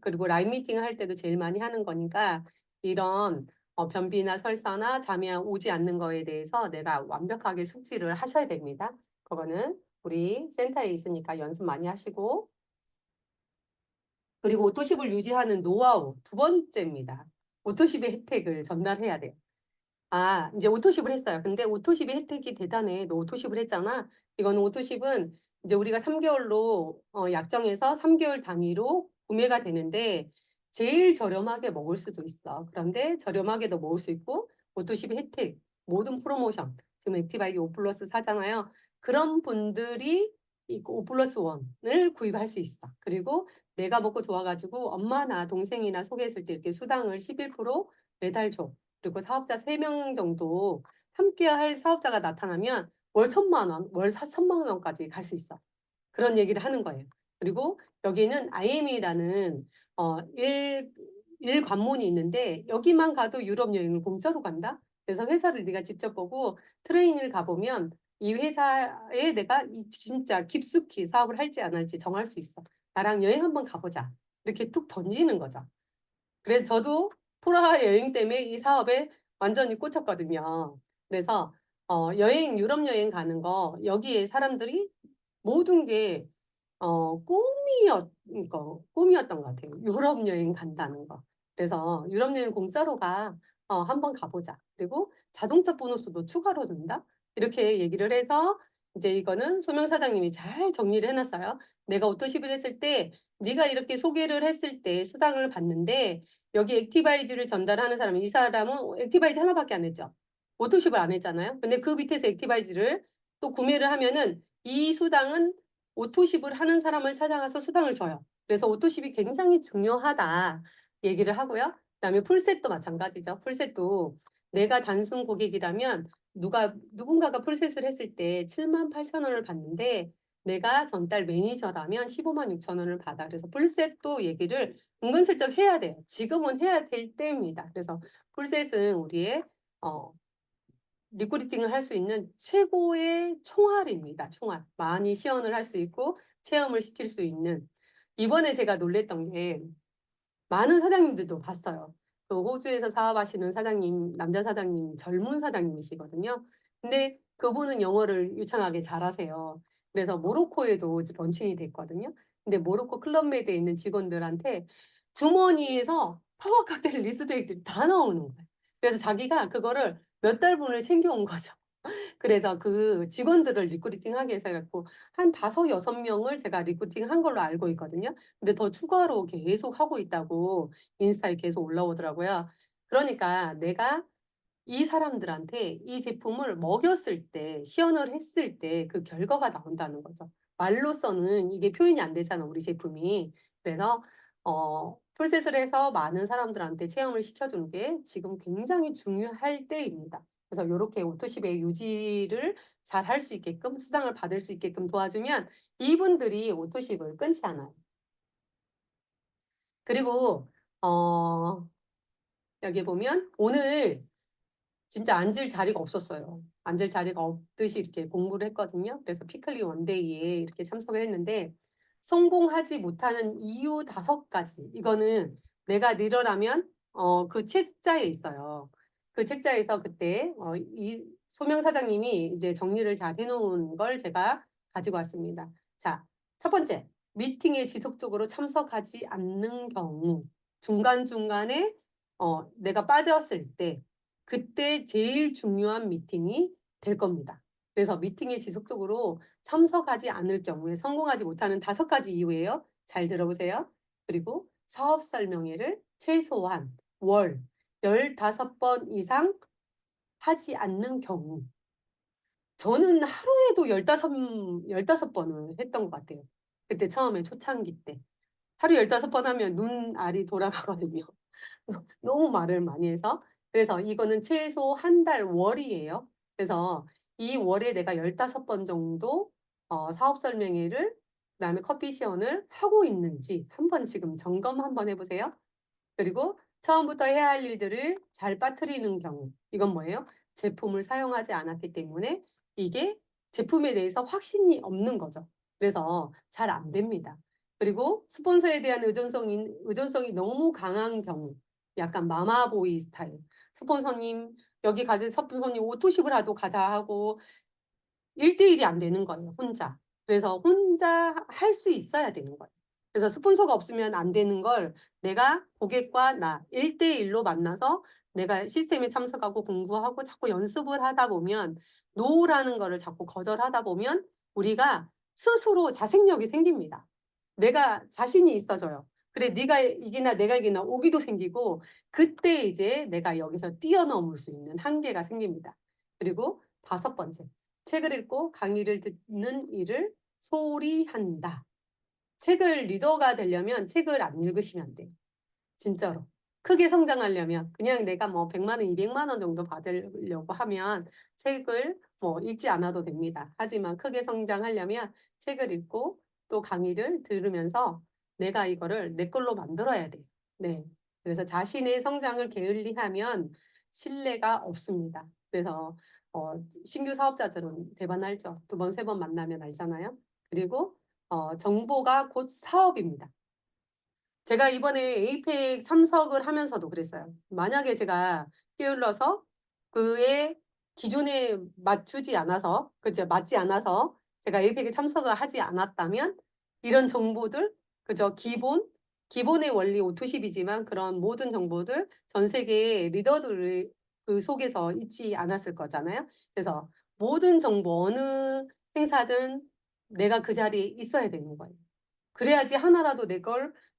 그리고 라인 미팅을 할 때도 제일 많이 하는 거니까 이런 변비나 설사나 잠이 오지 않는 거에 대해서 내가 완벽하게 숙지를 하셔야 됩니다. 그거는 우리 센터에 있으니까 연습 많이 하시고 그리고 오토십을 유지하는 노하우 두 번째입니다. 오토십의 혜택을 전달해야 돼요. 이제 오토십을 했어요. 근데 "오토십의 혜택이 대단해. 너 오토십을 했잖아." 이거는 오토십은 이제 우리가 3 개월로 약정해서 3 개월 단위로 구매가 되는데 제일 저렴하게 먹을 수도 있어. 그런데 저렴하게도 먹을 수 있고 오토십의 혜택, 모든 프로모션 지금 액티바이기 5 플러스 사잖아요. 그런 분들이 이 5+1을 구입할 수 있어. 그리고 내가 먹고 좋아가지고 엄마나 동생이나 소개했을 때 이렇게 수당을 11% 매달 줘. 그리고 사업자 3명 정도 함께 할 사업자가 나타나면 월 1,000만 원, 월 4천만 원까지 갈 수 있어. 그런 얘기를 하는 거예요. 그리고 여기는 IME라는 일 관문이 있는데 여기만 가도 유럽 여행을 공짜로 간다. 그래서 회사를 네가 직접 보고 트레이닝을 가보면 이 회사에 내가 진짜 깊숙이 사업을 할지 안 할지 정할 수 있어. 나랑 여행 한번 가보자. 이렇게 툭 던지는 거죠. 그래서 저도 프라하 여행 때문에 이 사업에 완전히 꽂혔거든요. 그래서 유럽 여행 가는 거 여기에 사람들이 모든 게 꿈이었던 것 같아요. 유럽 여행 간다는 거. 그래서 유럽 여행 공짜로 가. 한번 가보자. 그리고 자동차 보너스도 추가로 준다. 이렇게 얘기를 해서 이제 이거는 소명 사장님이 잘 정리를 해놨어요. 내가 오토십을 했을 때 네가 이렇게 소개를 했을 때 수당을 받는데 여기 액티바이즈를 전달하는 사람은 이 사람은 액티바이즈 하나밖에 안 했죠. 오토십을 안 했잖아요. 근데 그 밑에서 액티바이즈를 또 구매를 하면은 이 수당은 오토십을 하는 사람을 찾아가서 수당을 줘요. 그래서 오토십이 굉장히 중요하다 얘기를 하고요. 그다음에 풀셋도 마찬가지죠. 풀셋도 내가 단순 고객이라면 누군가가 풀셋을 했을 때 78,000원을 받는데 내가 전달 매니저라면 156,000원을 받아. 그래서 풀셋도 얘기를 은근슬쩍 해야 돼요. 지금은 해야 될 때입니다. 그래서 풀셋은 우리의 어, 리크루팅을 할 수 있는 최고의 총알입니다. 총알. 많이 시연을 할 수 있고 체험을 시킬 수 있는. 이번에 제가 놀랬던 게 많은 사장님들도 봤어요. 그 호주에서 사업하시는 사장님, 남자 사장님, 젊은 사장님이시거든요. 근데 그분은 영어를 유창하게 잘하세요. 그래서 모로코에도 런칭이 됐거든요. 근데 모로코 클럽메이드에 있는 직원들한테 주머니에서 파워 칵테일 리스트들이 다 나오는 거예요. 그래서 자기가 그거를 몇 달분을 챙겨온 거죠. 그래서 그 직원들을 리크루팅하기 위해서 해갖고 한 5-6명을 제가 리크루팅한 걸로 알고 있거든요. 근데 더 추가로 계속 하고 있다고 인스타에 계속 올라오더라고요. 그러니까 내가 이 사람들한테 이 제품을 먹였을 때, 시연을 했을 때 그 결과가 나온다는 거죠. 말로써는 이게 표현이 안 되잖아, 우리 제품이. 그래서 풀셋을 해서 많은 사람들한테 체험을 시켜주는 게 지금 굉장히 중요할 때입니다. 그래서 이렇게 오토십의 유지를 잘 할 수 있게끔, 수당을 받을 수 있게끔 도와주면 이분들이 오토십을 끊지 않아요. 그리고 어, 여기 보면 오늘 진짜 앉을 자리가 없었어요. 앉을 자리가 없듯이 이렇게 공부를 했거든요. 그래서 피클리 원데이에 이렇게 참석을 했는데 성공하지 못하는 이유 5가지. 이거는 내가 늘어나면 그 책자에 있어요. 그 책자에서 그때 이 소명 사장님이 이제 정리를 잘 해놓은 걸 제가 가지고 왔습니다. 자, 첫 번째, 미팅에 지속적으로 참석하지 않는 경우 중간중간에 내가 빠졌을 때 그때 제일 중요한 미팅이 될 겁니다. 그래서 미팅에 지속적으로 참석하지 않을 경우에 성공하지 못하는 5가지 이유예요. 잘 들어보세요. 그리고 사업 설명회를 최소한 월 15번 이상 하지 않는 경우. 저는 하루에도 15번을 했던 것 같아요. 그때 처음에 초창기 때. 하루 15번 하면 눈알이 돌아가거든요. 너무 말을 많이 해서. 그래서 이거는 최소 한 달 월이에요. 그래서 이 월에 내가 15번 정도 사업 설명회를 그다음에 커피 시연을 하고 있는지 한번 지금 점검 한번 해보세요. 그리고 처음부터 해야 할 일들을 잘 빠뜨리는 경우. 이건 뭐예요? 제품을 사용하지 않았기 때문에 이게 제품에 대해서 확신이 없는 거죠. 그래서 잘 안 됩니다. 그리고 스폰서에 대한 의존성이 너무 강한 경우. 약간 마마보이 스타일. 스폰서님, 여기 가진 스폰서님 오토십을 하도 가자 하고 1대1이 안 되는 거예요, 혼자. 그래서 혼자 할 수 있어야 되는 거예요. 그래서 스폰서가 없으면 안 되는 걸 내가 고객과 나 1대1로 만나서 내가 시스템에 참석하고 공부하고 자꾸 연습을 하다 보면 노라는 거를 자꾸 거절하다 보면 우리가 스스로 자생력이 생깁니다. 내가 자신이 있어져요. 그래, 네가 이기나 내가 이기나 오기도 생기고 그때 이제 내가 여기서 뛰어넘을 수 있는 한계가 생깁니다. 그리고 5번째. 책을 읽고 강의를 듣는 일을 소홀히 한다. 책을 리더가 되려면 책을 안 읽으시면 안 돼요. 진짜로. 크게 성장하려면 그냥 내가 뭐 100만 원, 200만 원 정도 받으려고 하면 책을 뭐 읽지 않아도 됩니다. 하지만 크게 성장하려면 책을 읽고 또 강의를 들으면서 내가 이거를 내 걸로 만들어야 돼요. 네. 그래서 자신의 성장을 게을리하면 신뢰가 없습니다. 그래서 신규 사업자들은 대반 알죠. 두 번, 세 번 만나면 알잖아요. 그리고 정보가 곧 사업입니다. 제가 이번에 에이펙 참석을 하면서도 그랬어요. 만약에 제가 게을러서 그의 기준에 맞추지 않아서, 그죠? 맞지 않아서 제가 에이펙에 참석을 하지 않았다면 이런 정보들, 그죠? 기본의 원리 O2C이지만 그런 모든 정보들 전 세계의 리더들을 그 속에서 있지 않았을 거잖아요. 그래서 모든 정보, 어느 행사든 내가 그 자리에 있어야 되는 거예요. 그래야지 하나라도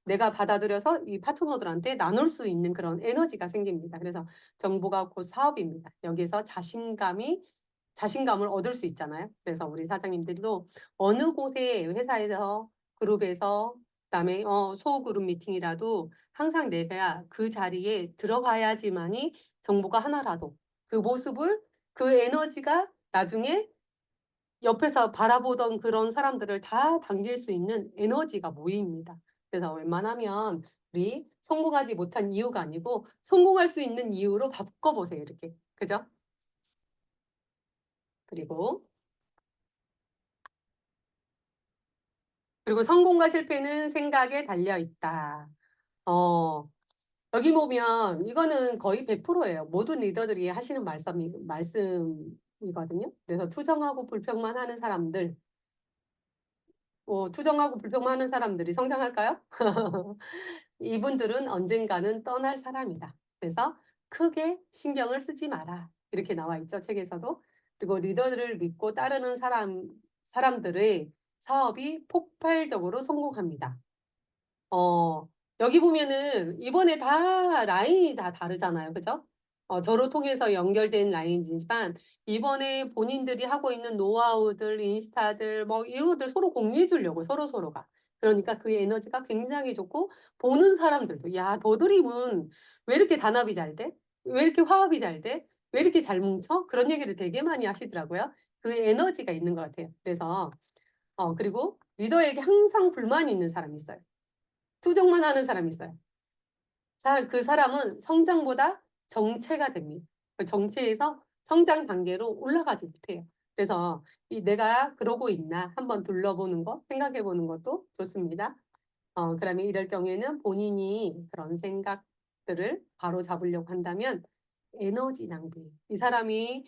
내가 받아들여서 이 파트너들한테 나눌 수 있는 그런 에너지가 생깁니다. 그래서 정보가 곧 사업입니다. 여기서 자신감을 얻을 수 있잖아요. 그래서 우리 사장님들도 어느 곳에 회사에서 그룹에서 그다음에 소그룹 미팅이라도 항상 내가 그 자리에 들어가야지만이 정보가 하나라도 그 모습을 그 에너지가 나중에 옆에서 바라보던 그런 사람들을 다 당길 수 있는 에너지가 모입니다. 그래서 웬만하면 우리 성공하지 못한 이유가 아니고 성공할 수 있는 이유로 바꿔보세요. 이렇게. 그죠? 그리고 성공과 실패는 생각에 달려 있다. 어, 여기 보면 이거는 거의 100%예요. 모든 리더들이 하시는 말씀이거든요. 그래서 투정하고 불평만 하는 사람들, 투정하고 불평만 하는 사람들이 성장할까요? 이분들은 언젠가는 떠날 사람이다. 그래서 크게 신경을 쓰지 마라. 이렇게 나와 있죠, 책에서도. 그리고 리더들을 믿고 따르는 사람들의 사업이 폭발적으로 성공합니다. 어, 여기 보면은 이번에 다 라인이 다 다르잖아요. 그죠? 저를 통해서 연결된 라인이지만 이번에 본인들이 하고 있는 노하우들, 인스타들, 뭐 이런 것들 서로 공유해 주려고 서로가. 그러니까 그 에너지가 굉장히 좋고 보는 사람들도 야, 너드림은 왜 이렇게 단합이 잘 돼? 왜 이렇게 화합이 잘 돼? 왜 이렇게 잘 뭉쳐? 그런 얘기를 되게 많이 하시더라고요. 그 에너지가 있는 것 같아요. 그래서 그리고 리더에게 항상 불만이 있는 사람이 있어요. 투정만 하는 사람이 있어요. 그 사람은 성장보다 정체가 됩니다. 그 정체에서 성장 단계로 올라가지 못해요. 그래서 내가 그러고 있나 한번 둘러보는 거, 생각해 보는 것도 좋습니다. 그러면 이럴 경우에는 본인이 그런 생각들을 바로 잡으려고 한다면 에너지 낭비. 이 사람이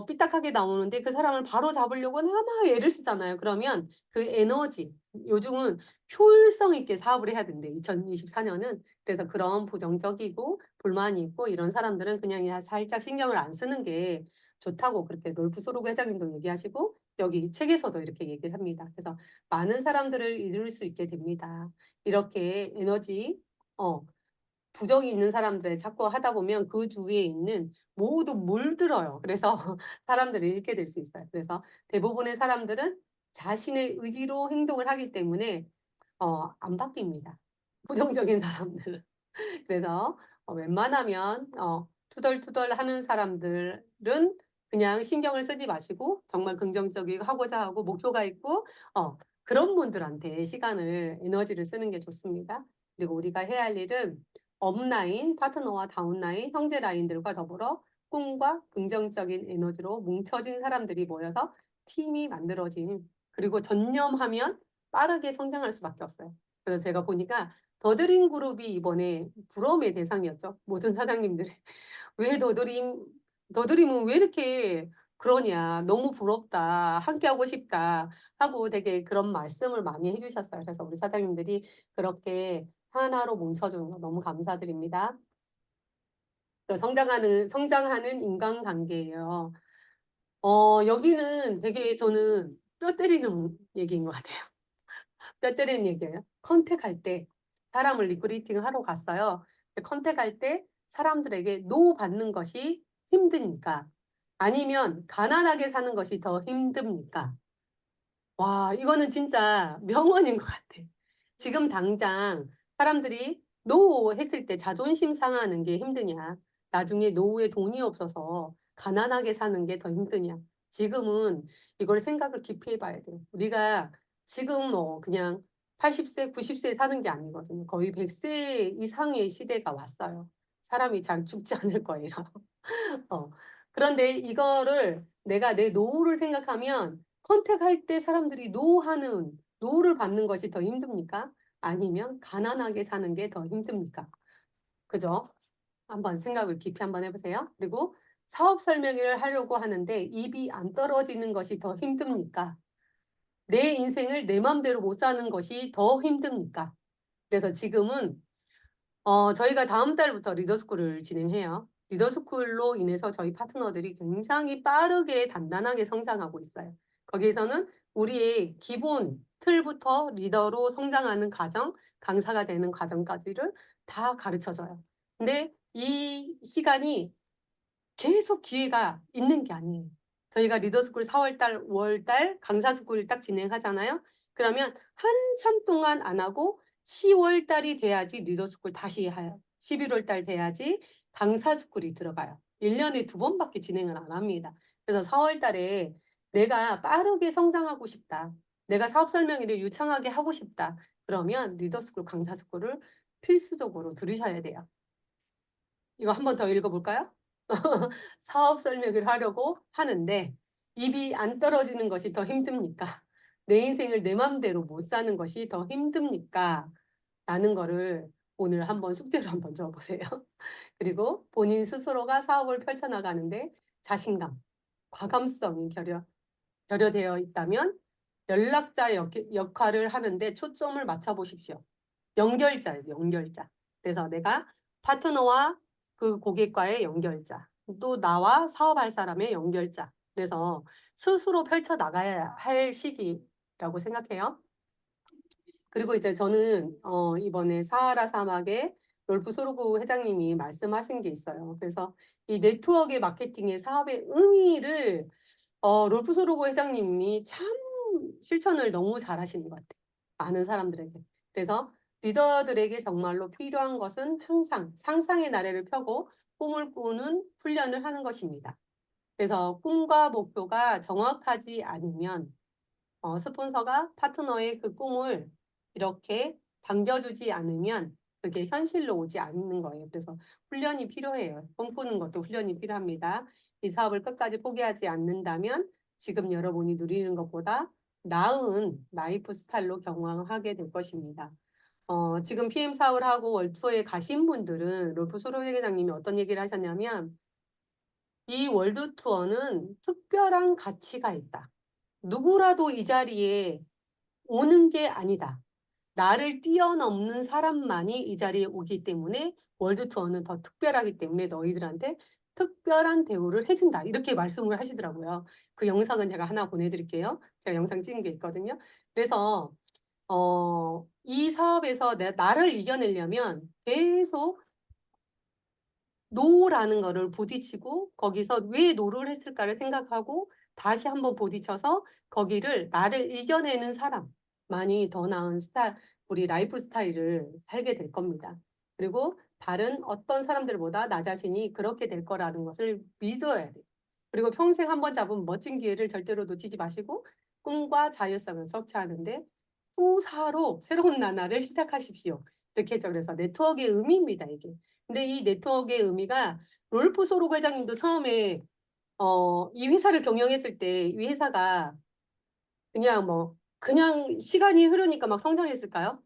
삐딱하게 나오는데 그 사람을 바로 잡으려고는 막 애를 쓰잖아요. 그러면 그 에너지, 요즘은 효율성 있게 사업을 해야 된대, 2024년은. 그래서 그런 부정적이고 불만이 있고 이런 사람들은 그냥 살짝 신경을 안 쓰는 게 좋다고 그렇게 롤프 소로그 회장님도 얘기하시고 여기 책에서도 이렇게 얘기를 합니다. 그래서 많은 사람들을 이룰 수 있게 됩니다. 이렇게 에너지, 부정이 있는 사람들을 자꾸 하다 보면 그 주위에 있는 모두 물들어요. 그래서 사람들을 잃게 될 수 있어요. 그래서 대부분의 사람들은 자신의 의지로 행동을 하기 때문에 안 바뀝니다. 부정적인 사람들은. 그래서 웬만하면 투덜투덜 하는 사람들은 그냥 신경을 쓰지 마시고 정말 긍정적이고 하고자 하고 목표가 있고 그런 분들한테 시간을 에너지를 쓰는 게 좋습니다. 그리고 우리가 해야 할 일은 업라인, 파트너와 다운라인, 형제 라인들과 더불어 꿈과 긍정적인 에너지로 뭉쳐진 사람들이 모여서 팀이 만들어진 그리고 전념하면 빠르게 성장할 수밖에 없어요. 그래서 제가 보니까 더드림 그룹이 이번에 부러움의 대상이었죠. 모든 사장님들이. 왜 더드림은 왜 이렇게 그러냐. 너무 부럽다. 함께하고 싶다. 하고 되게 그런 말씀을 많이 해주셨어요. 그래서 우리 사장님들이 그렇게 하나로 뭉쳐주는 거 너무 감사드립니다. 그리고 성장하는 인간관계예요. 여기는 되게 저는 뼈 때리는 얘기인 것 같아요. 뼈 때리는 얘기예요. 컨택할 때 사람을 리크루팅 하러 갔어요. 컨택할 때 사람들에게 노 받는 것이 힘드니까 아니면 가난하게 사는 것이 더 힘듭니까? 와, 이거는 진짜 명언인 것 같아. 지금 당장 사람들이 노 했을 때 자존심 상하는 게 힘드냐? 나중에 노후에 돈이 없어서 가난하게 사는 게 더 힘드냐? 지금은 이걸 생각을 깊이 해봐야 돼요. 우리가 지금 뭐 그냥 80세, 90세 사는 게 아니거든요. 거의 100세 이상의 시대가 왔어요. 사람이 잘 죽지 않을 거예요. 어. 그런데 이거를 내가 내 노후를 생각하면 선택할 때 사람들이 노후를 받는 것이 더 힘듭니까? 아니면 가난하게 사는 게 더 힘듭니까? 그죠? 한번 생각을 깊이 한번 해보세요. 그리고 사업 설명회를 하려고 하는데 입이 안 떨어지는 것이 더 힘듭니까? 내 인생을 내 맘대로 못 사는 것이 더 힘듭니까? 그래서 지금은 저희가 다음 달부터 리더스쿨을 진행해요. 리더스쿨로 인해서 저희 파트너들이 굉장히 빠르게 단단하게 성장하고 있어요. 거기에서는 우리의 기본 틀부터 리더로 성장하는 과정, 강사가 되는 과정까지를 다 가르쳐 줘요. 근데 이 시간이 계속 기회가 있는 게 아니에요. 저희가 리더스쿨 4월 달, 5월 달 강사 스쿨 딱 진행하잖아요. 그러면 한참 동안 안 하고 10월 달이 돼야지 리더스쿨 다시 해요. 11월 달 돼야지 강사 스쿨이 들어가요. 1년에 2번밖에 진행을 안 합니다. 그래서 4월 달에 내가 빠르게 성장하고 싶다. 내가 사업 설명회를 유창하게 하고 싶다. 그러면 리더스쿨 강사 스쿨을 필수적으로 들으셔야 돼요. 이거 한 번 더 읽어볼까요? 사업 설명을 하려고 하는데 입이 안 떨어지는 것이 더 힘듭니까? 내 인생을 내 맘대로 못 사는 것이 더 힘듭니까? 라는 거를 오늘 한번 숙제로 한번 줘보세요. 그리고 본인 스스로가 사업을 펼쳐나가는데 자신감, 과감성이 결여되어 있다면 연락자 역할을 하는데 초점을 맞춰보십시오. 연결자예요, 연결자. 그래서 내가 파트너와 그 고객과의 연결자, 또 나와 사업할 사람의 연결자. 그래서 스스로 펼쳐 나가야 할 시기라고 생각해요. 그리고 이제 저는 이번에 사하라 사막에 롤프 소르구 회장님이 말씀하신 게 있어요. 그래서 이 네트워크 마케팅의 사업의 의미를 롤프 소르구 회장님이 참 실천을 너무 잘하시는 것 같아요. 많은 사람들에게. 그래서 리더들에게 정말로 필요한 것은 항상 상상의 나래를 펴고 꿈을 꾸는 훈련을 하는 것입니다. 그래서 꿈과 목표가 정확하지 않으면 스폰서가 파트너의 그 꿈을 이렇게 당겨주지 않으면 그게 현실로 오지 않는 거예요. 그래서 훈련이 필요해요. 꿈꾸는 것도 훈련이 필요합니다. 이 사업을 끝까지 포기하지 않는다면 지금 여러분이 누리는 것보다 나은 라이프 스타일로 경영하게 될 것입니다. 지금 PM 사업을 하고 월투어에 가신 분들은 롤프 소로 회장님이 어떤 얘기를 하셨냐면 이 월드 투어는 특별한 가치가 있다. 누구라도 이 자리에 오는 게 아니다. 나를 뛰어넘는 사람만이 이 자리에 오기 때문에 월드 투어는 더 특별하기 때문에 너희들한테 특별한 대우를 해준다. 이렇게 말씀을 하시더라고요. 그 영상은 제가 하나 보내드릴게요. 제가 영상 찍은 게 있거든요. 그래서 이 사업에서 나를 이겨내려면 계속 노라는 거를 부딪히고 거기서 왜 노를 했을까를 생각하고 다시 한번 부딪혀서 거기를 나를 이겨내는 사람만이 더 나은 우리 라이프 스타일을 살게 될 겁니다. 그리고 다른 어떤 사람들보다 나 자신이 그렇게 될 거라는 것을 믿어야 돼요. 그리고 평생 한번 잡은 멋진 기회를 절대로 놓치지 마시고 꿈과 자율성을 성취하는데 후사로 새로운 나날을 시작하십시오. 이렇게 했죠. 그래서 네트워크의 의미입니다, 이게. 근데 이 네트워크의 의미가 롤프 소로 회장님도 처음에 이 회사를 경영했을 때 이 회사가 그냥 시간이 흐르니까 막 성장했을까요?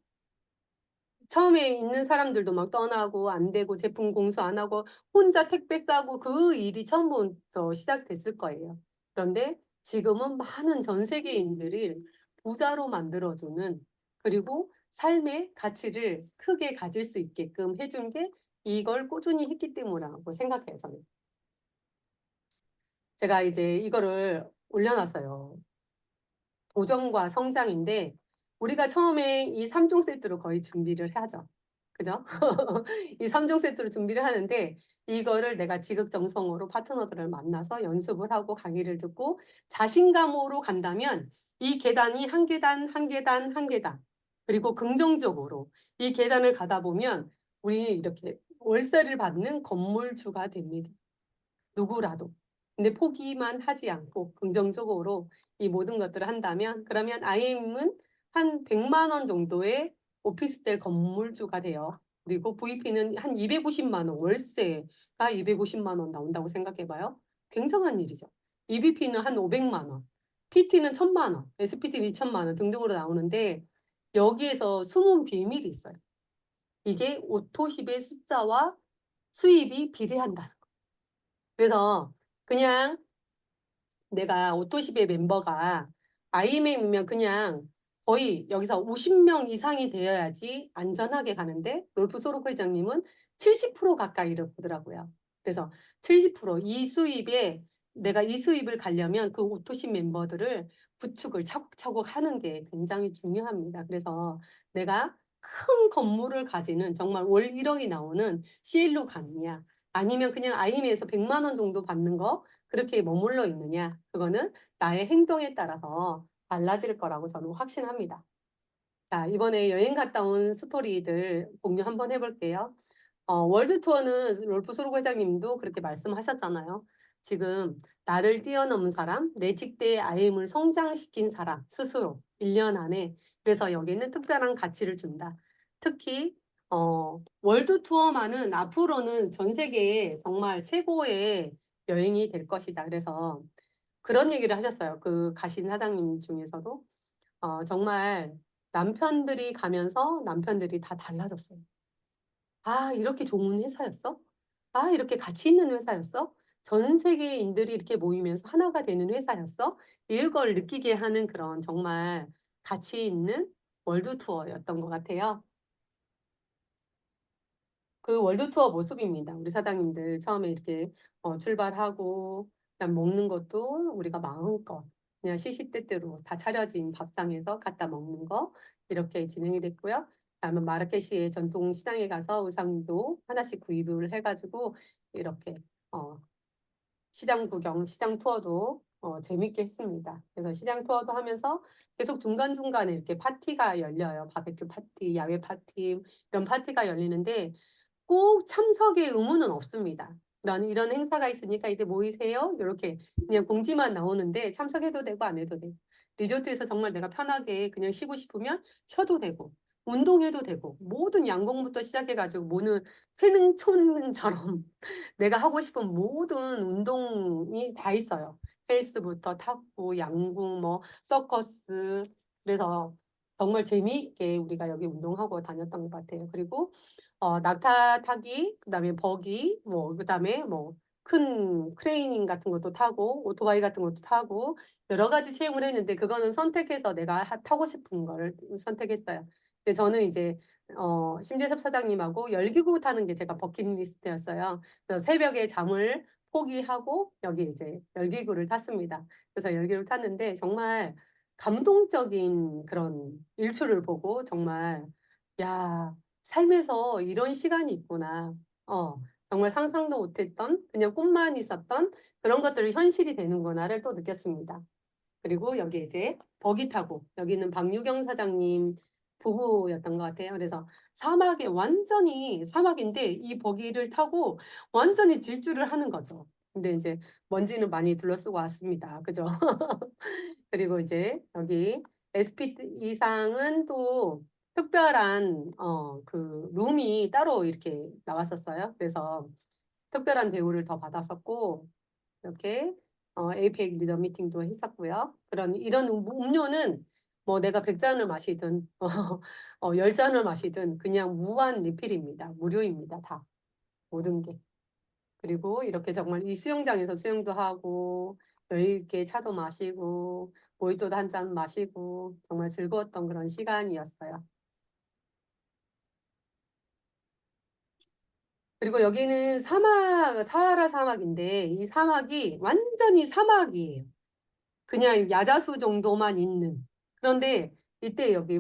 처음에 있는 사람들도 막 떠나고 안 되고 제품 공수 안 하고 혼자 택배 싸고 그 일이 처음부터 시작됐을 거예요. 그런데 지금은 많은 전 세계인들을 부자로 만들어주는 그리고 삶의 가치를 크게 가질 수 있게끔 해준 게 이걸 꾸준히 했기 때문이라고 생각해요, 저는. 제가 이제 이거를 올려놨어요. 도전과 성장인데 우리가 처음에 이 3종 세트로 거의 준비를 하죠. 그죠? 이 3종 세트로 준비를 하는데 이거를 내가 지극정성으로 파트너들을 만나서 연습을 하고 강의를 듣고 자신감으로 간다면 이 계단이 한 계단, 한 계단, 한 계단 그리고 긍정적으로 이 계단을 가다 보면 우리 이렇게 월세를 받는 건물주가 됩니다. 누구라도. 근데 포기만 하지 않고 긍정적으로 이 모든 것들을 한다면 그러면 IM은 한 100만 원 정도의 오피스텔 건물주가 돼요. 그리고 VP는 한 250만 원, 월세가 250만 원 나온다고 생각해 봐요. 굉장한 일이죠. EVP는 한 500만 원, PT는 1000만 원, SPT는 2천만 원 등등으로 나오는데 여기에서 숨은 비밀이 있어요. 이게 오토십의 숫자와 수입이 비례한다. 그래서 그냥 내가 오토십의 멤버가 IMM이면 그냥 거의 여기서 50명 이상이 되어야지 안전하게 가는데 롤프 소록 회장님은 70% 가까이를 보더라고요. 그래서 70%이 수입에 내가 이 수입을 가려면 그 오토십 멤버들을 구축을 차곡차곡 하는 게 굉장히 중요합니다. 그래서 내가 큰 건물을 가지는 정말 월 1억이 나오는 CL로 가느냐 아니면 그냥 IM에서 100만 원 정도 받는 거 그렇게 머물러 있느냐? 그거는 나의 행동에 따라서 달라질 거라고 저는 확신합니다. 자, 이번에 여행 갔다 온 스토리들 공유 한번 해볼게요. 월드 투어는 롤프 소록 회장님도 그렇게 말씀하셨잖아요. 지금 나를 뛰어넘은 사람, 내 직대의 IM을 성장시킨 사람 스스로 1년 안에 그래서 여기는 특별한 가치를 준다. 특히 월드 투어만은 앞으로는 전 세계에 정말 최고의 여행이 될 것이다. 그래서 그런 얘기를 하셨어요. 그 가신 사장님 중에서도 정말 남편들이 가면서 남편들이 다 달라졌어요. 아, 이렇게 좋은 회사였어? 아, 이렇게 가치 있는 회사였어? 전 세계인들이 이렇게 모이면서 하나가 되는 회사였어? 이걸 느끼게 하는 그런 정말 가치 있는 월드 투어였던 것 같아요. 그 월드 투어 모습입니다. 우리 사장님들 처음에 이렇게 출발하고 그냥 먹는 것도 우리가 마음껏 그냥 시시때때로 다 차려진 밥상에서 갖다 먹는 거 이렇게 진행이 됐고요. 다음에 마라케시의 전통 시장에 가서 의상도 하나씩 구입을 해가지고 이렇게 어, 시장 구경, 시장 투어도 재밌게 했습니다. 그래서 시장 투어도 하면서 계속 중간중간에 이렇게 파티가 열려요. 바베큐 파티, 야외 파티 이런 파티가 열리는데 꼭 참석의 의무는 없습니다. 이런 행사가 있으니까 이제 모이세요. 이렇게 그냥 공지만 나오는데 참석해도 되고 안 해도 되고. 리조트에서 정말 내가 편하게 그냥 쉬고 싶으면 쉬어도 되고 운동해도 되고 모든 양궁부터 시작해가지고 모든 회능촌처럼 내가 하고 싶은 모든 운동이 다 있어요. 헬스부터 탁구, 양궁, 뭐 서커스. 그래서 정말 재미있게 우리가 여기 운동하고 다녔던 것 같아요. 그리고 낙타 타기, 그다음에 버기, 뭐 그다음에 뭐 큰 크레이닝 같은 것도 타고 오토바이 같은 것도 타고 여러 가지 체험을 했는데 그거는 선택해서 내가 타고 싶은 거를 선택했어요. 근데 저는 이제 심재섭 사장님하고 열기구 타는 게 제가 버킷리스트였어요. 그래서 새벽에 잠을 포기하고 여기 이제 열기구를 탔습니다. 그래서 열기구를 탔는데 정말 감동적인 그런 일출을 보고 정말 야 삶에서 이런 시간이 있구나. 정말 상상도 못했던 그냥 꿈만 있었던 그런 것들이 현실이 되는구나를 또 느꼈습니다. 그리고 여기 이제 버기 타고 여기는 박유경 사장님 부부였던 것 같아요. 그래서 사막에 완전히 사막인데 이 버기를 타고 완전히 질주를 하는 거죠. 근데 이제 먼지는 많이 둘러쓰고 왔습니다. 그죠? 그리고 이제 여기 SP 이상은 또 특별한 그 룸이 따로 이렇게 나왔었어요. 그래서 특별한 대우를 더 받았었고 이렇게 APEC 리더 미팅도 했었고요. 이런 음료는 뭐 내가 100잔을 마시든 10잔을 마시든 그냥 무한 리필입니다. 무료입니다. 다 모든 게. 그리고 이렇게 정말 이 수영장에서 수영도 하고 여유 있게 차도 마시고 모히또도 한 잔 마시고 정말 즐거웠던 그런 시간이었어요. 그리고 여기는 사하라 사막인데 이 사막이 완전히 사막이에요. 그냥 야자수 정도만 있는. 그런데 이때 여기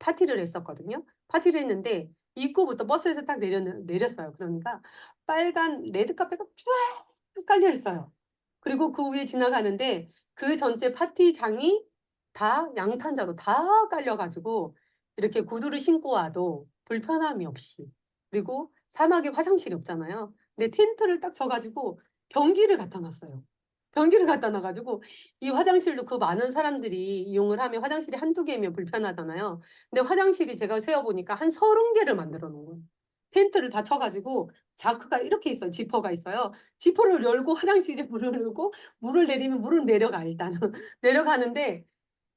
파티를 했었거든요. 파티를 했는데 입구부터 버스에서 딱 내렸어요. 그러니까 빨간 레드카펫가 쫙 깔려 있어요. 그리고 그 위에 지나가는데 그 전체 파티장이 다 양탄자로 다 깔려 가지고 이렇게 구두를 신고 와도 불편함이 없이, 그리고 사막에 화장실이 없잖아요. 근데 텐트를 딱 쳐 가지고 변기를 갖다 놨어요. 변기를 갖다 놔 가지고 이 화장실도 그 많은 사람들이 이용을 하면 화장실이 한두 개면 불편하잖아요. 근데 화장실이 제가 세어 보니까 한 30개를 만들어 놓은 거예요. 텐트를 다 쳐 가지고 자크가 이렇게 있어요. 지퍼가 있어요. 지퍼를 열고 화장실에 물을 넣고 물을 내리면 물은 내려가 일단은. 내려가는데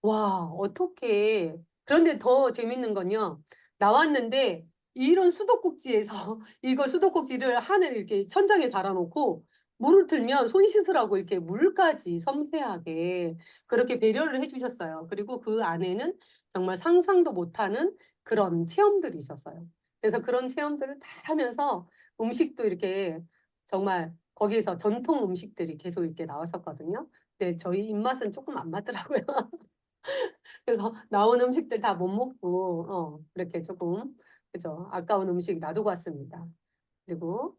와 어떻게, 그런데 더 재밌는 건요. 나왔는데 이런 수도꼭지에서 이거 수도꼭지를 하늘 이렇게 천장에 달아 놓고 물을 틀면 손 씻으라고 이렇게 물까지 섬세하게 그렇게 배려를 해 주셨어요. 그리고 그 안에는 정말 상상도 못하는 그런 체험들이 있었어요. 그래서 그런 체험들을 다 하면서 음식도 이렇게 정말 거기에서 전통 음식들이 계속 이렇게 나왔었거든요. 근데 저희 입맛은 쪼끔 안 맞더라고요. 그래서 나온 음식들 다 못 먹고 그렇게 쪼끔, 그죠, 아까운 음식 놔두고 왔습니다. 그리고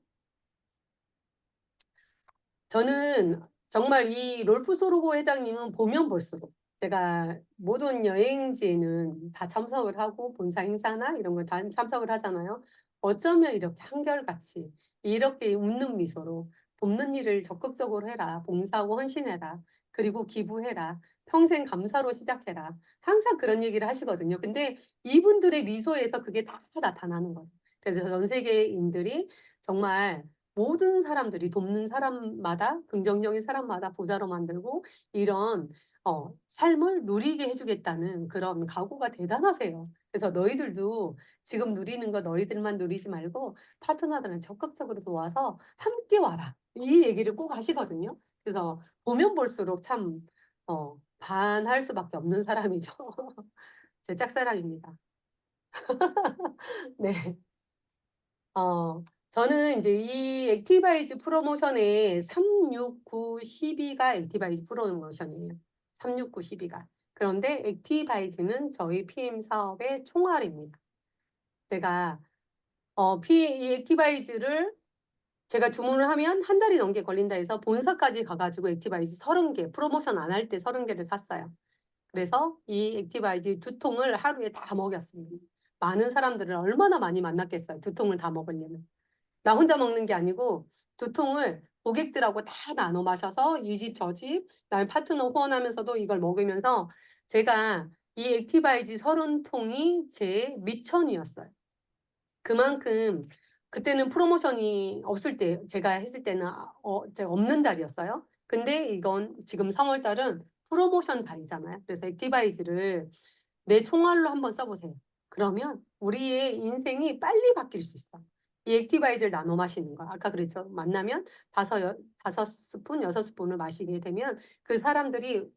저는 정말 이 롤프 소르고 회장님은 보면 볼수록, 제가 모든 여행지에는 다 참석을 하고 본사 행사나 이런 거 다 참석을 하잖아요. 어쩌면 이렇게 한결같이 이렇게 웃는 미소로 돕는 일을 적극적으로 해라. 봉사하고 헌신해라. 그리고 기부해라. 평생 감사로 시작해라. 항상 그런 얘기를 하시거든요. 근데 이분들의 미소에서 그게 다 나타나는 거예요. 그래서 전 세계인들이 정말 모든 사람들이 돕는 사람마다, 긍정적인 사람마다 부자로 만들고 이런 삶을 누리게 해 주겠다는 그런 각오가 대단하세요. 그래서 "너희들도 지금 누리는 거 너희들만 누리지 말고 파트너들을 적극적으로 도와서 함께 와라." 이 얘기를 꼭 하시거든요. 그래서 보면 볼수록 참 반할 수밖에 없는 사람이죠. 제 짝사랑입니다. 네. 어 저는 인제 이 액티바이즈 프로모션의 3, 6, 9, 12가 액티바이즈 프로모션이에요. 3, 6, 9, 12가. 그런데 액티바이즈는 저희 PM 사업의 총알입니다. 제가 이 액티바이즈를 제가 주문을 하면 한 달이 넘게 걸린다 해서 본사까지 가 가지고 액티바이즈 30개, 프로모션 안 할 때 30개를 샀어요. 그래서 이 액티바이즈 2통을 하루에 다 먹였습니다. 많은 사람들을 얼마나 많이 만났겠어요, 2통을 다 먹으려면. 나 혼자 먹는 게 아니고 2통을 고객들하고 다 나눠 마셔서 이 집 저 집 그다음에 파트너 후원하면서도 이걸 먹으면서 제가 이 액티바이즈 30통이 제 미천이었어요. 그만큼 그때는 프로모션이 없을 때, 제가 했을 때는 제가 없는 달이었어요. 근데 이건 지금 3월 달은 프로모션 달이잖아요. 그래서 액티바이즈를 내 총알로 한번 써 보세요. 그러면 우리의 인생이 빨리 바뀔 수 있어. 이 액티바이즈를 나눠 마시는 거. 아까 그랬죠. 만나면 5 스푼, 6 스푼을 마시게 되면 그 사람들이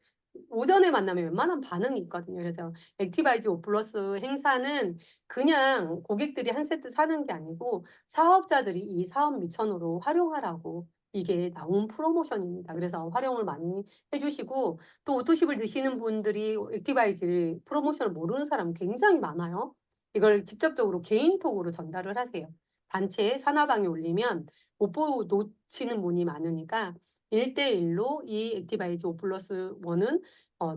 오전에 만나면 웬만하면 반응이 있거든요. 그래서 액티바이즈 5 플러스 행사는 그냥 고객들이 한 세트 사는 게 아니고 사업자들이 이 사업 미천으로 활용하라고 이게 나온 프로모션입니다. 그래서 활용을 많이 해 주시고, 또 오토십을 드시는 분들이 액티바이즈 프로모션을 모르는 사람 굉장히 많아요. 이걸 직접적으로 개인톡으로 전달을 하세요. 단체 산화방에 올리면 못 보고 놓치는 분이 많으니까 1대1로 이 액티바이즈 5 플러스 1은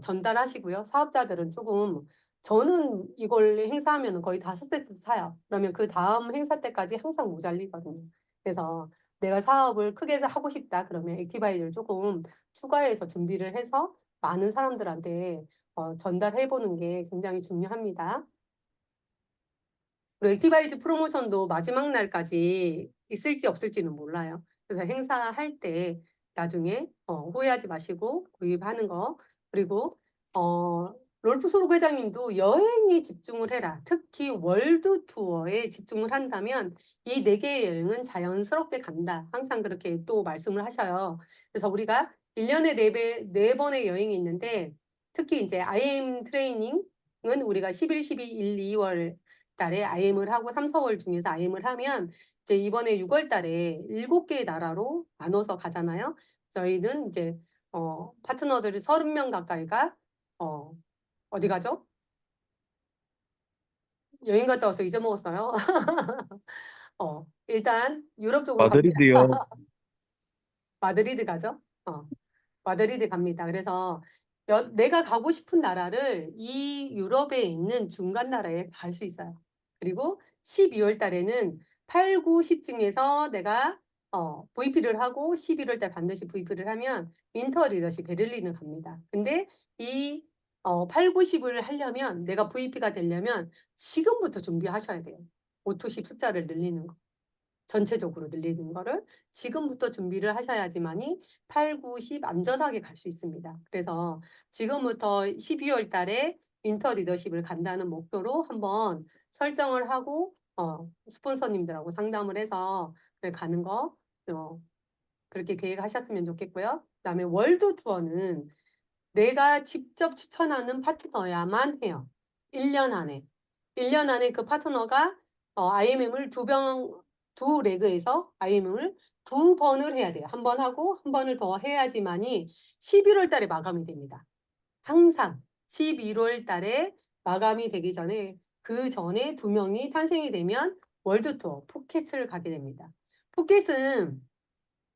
전달하시고요. 사업자들은 쪼금, 저는 이걸 행사하면은 거의 5 세트 사요. 그러면 그다음 행사 때까지 항상 모자라거든요. 그래서 '내가 사업을 크게 하고 싶다.' 그러면 액티바이즈를 쪼금 추가해서 준비를 해서 많은 사람들한테 전달해 보는 게 굉장히 중요합니다. 그리고 액티바이즈 프로모션도 마지막 날까지 있을지 없을지는 몰라요. 그래서 행사할 때 나중에 후회하지 마시고 구입하는 거. 그리고 어 롤프 소록 회장님도 "여행에 집중을 해라. 특히 월드 투어에 집중을 한다면 이 4 개의 여행은 자연스럽게 간다." 항상 그렇게 또 말씀을 하셔요. 그래서 우리가 1 년에 4 번의 여행이 있는데, 특히 인제 IM 트레이닝은 우리가 11, 12, 1, 2월 달에 IM을 하고 3-4월 중에서 IM을 하면 이제 이번에 6월 달에 7 개의 나라로 나눠서 가잖아요. 저희는 이제 파트너들이 30명 가까이가 어 어디 가죠? 여행 갔다 와서 잊어먹었어요. 일단 유럽 쪽으로 갑니다. 마드리드요. 마드리드 가죠. 마드리드 갑니다. 그래서 내가 가고 싶은 나라를 이 유럽에 있는 중간 나라에 갈 수 있어요. 그리고 12월 달에는 8, 9, 10 중에서 내가 VP를 하고 11월 달 반드시 VP를 하면 윈터 리더십 베를린을 갑니다. 근데 이 8, 9, 10을 하려면 내가 VP가 되려면 지금부터 준비하셔야 돼요. 5, 2, 10 숫자를 늘리는 거. 전체적으로 늘리는 거를 지금부터 준비를 하셔야지만이 8, 9, 10 안전하게 갈 수 있습니다. 그래서 지금부터 12월 달에 윈터 리더십을 간다는 목표로 한번 설정을 하고 스폰서님들하고 상담을 해서 가는 거 그렇게 계획하셨으면 좋겠고요. 그다음에 월드 투어는 내가 직접 추천하는 파트너야만 해요. 1년 안에. 1년 안에 그 파트너가 IMM을 두 레그에서 IMM을 2번을 해야 돼요. 한 번 하고 한 번을 더 해야지만이 11월 달에 마감이 됩니다. 항상 11월 달에 마감이 되기 전에 그 전에 2명이 탄생이 되면 월드 투어 푸켓을 가게 됩니다. 푸켓은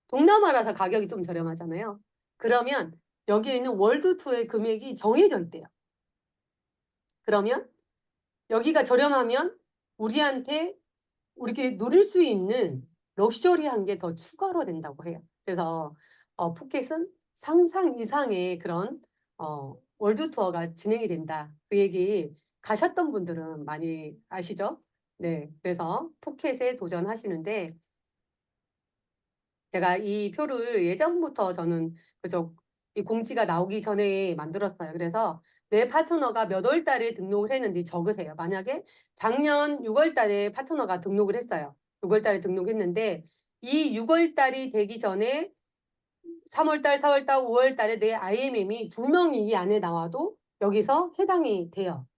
동남아라서 가격이 좀 저렴하잖아요. 그러면 여기에 있는 월드 투어의 금액이 정해져 있대요. 그러면 여기가 저렴하면 우리한테 우리게 누릴 수 있는 럭셔리한 게 더 추가로 된다고 해요. 그래서 푸켓은 상상 이상의 그런 월드 투어가 진행이 된다. 그 얘기 가셨던 분들은 많이 아시죠? 네, 그래서 푸켓에 도전하시는데 제가 이 표를 예전부터 저는 그저 이 공지가 나오기 전에 만들었어요. 그래서 내 파트너가 몇 월 달에 등록을 했는지 적으세요. 만약에 작년 6월 달에 파트너가 등록을 했어요. 6월 달에 등록했는데 이 6월 달이 되기 전에 3월 달, 4월 달, 5월 달에 내 IMM이 2명이 이 안에 나와도 여기서 해당이 돼요.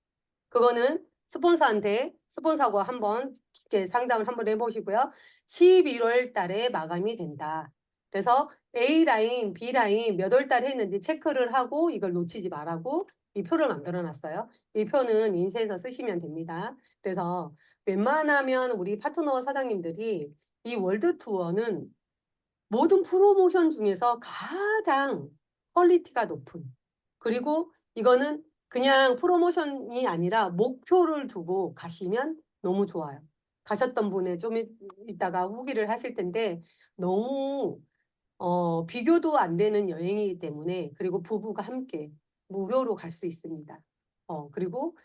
그거는 스폰서하고 한번 깊게 상담을 한번 해보시고요. 11월 달에 마감이 된다. 그래서 A라인, B라인 몇 월 달에 했는지 체크를 하고 이걸 놓치지 말라고 이 표를 만들어 놨어요. 이 표는 인쇄해서 쓰시면 됩니다. 그래서 웬만하면 우리 파트너 사장님들이 이 월드 투어는 모든 프로모션 중에서 가장 퀄리티가 높은 그리고 이거는 그냥 프로모션이 아니라 목표를 두고 가시면 너무 좋아요. 가셨던 분의 좀 이따가 후기를 하실 텐데 너무 비교도 안 되는 여행이기 때문에 그리고 부부가 함께 무료로 갈 수 있습니다. 그리고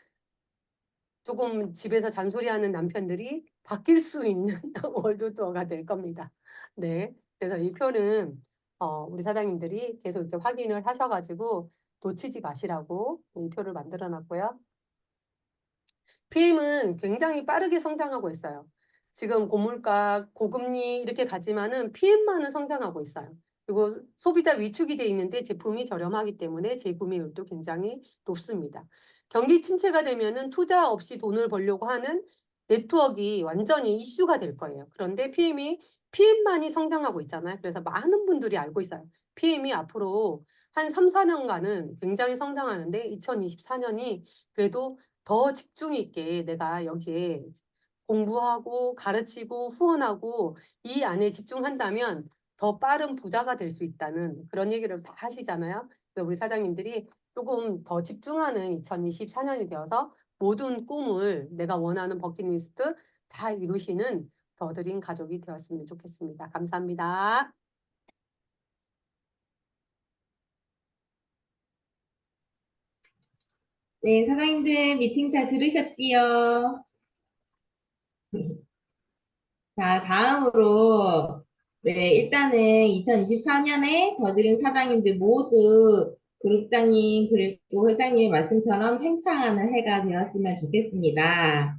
조금 집에서 잔소리하는 남편들이 바뀔 수 있는 월드 투어가 될 겁니다. 네. 그래서 이 표는 우리 사장님들이 계속 이렇게 확인을 하셔가지고 놓치지 마시라고 이 표를 만들어 놨고요. PM은 굉장히 빠르게 성장하고 있어요. 지금 고물가, 고금리 이렇게 가지만은 PM만은 성장하고 있어요. 그리고 소비자 위축이 돼 있는데 제품이 저렴하기 때문에 재구매율도 굉장히 높습니다. 경기 침체가 되면은 투자 없이 돈을 벌려고 하는 네트워크가 완전히 이슈가 될 거예요. 그런데 PM만이 성장하고 있잖아요. 그래서 많은 분들이 알고 있어요. PM이 앞으로 한 3, 4년간은 굉장히 성장하는데 2024년이 그래도 더 집중 있게 내가 여기에 공부하고 가르치고 후원하고 이 안에 집중한다면 더 빠른 부자가 될 수 있다는 그런 얘기를 다 하시잖아요. 그래서 우리 사장님들이 조금 더 집중하는 2024년이 되어서 모든 꿈을 내가 원하는 버킷리스트 다 이루시는 더드림 가족이 되었으면 좋겠습니다. 감사합니다. 네, 사장님들 미팅 잘 들으셨지요? 자, 다음으로 네, 일단은 2024년에 더드림 사장님들 모두 그룹장님 그리고 회장님 말씀처럼 팽창하는 해가 되었으면 좋겠습니다.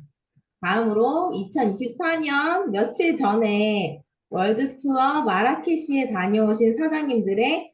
다음으로 2024년 며칠 전에 월드 투어 마라케시에 다녀오신 사장님들의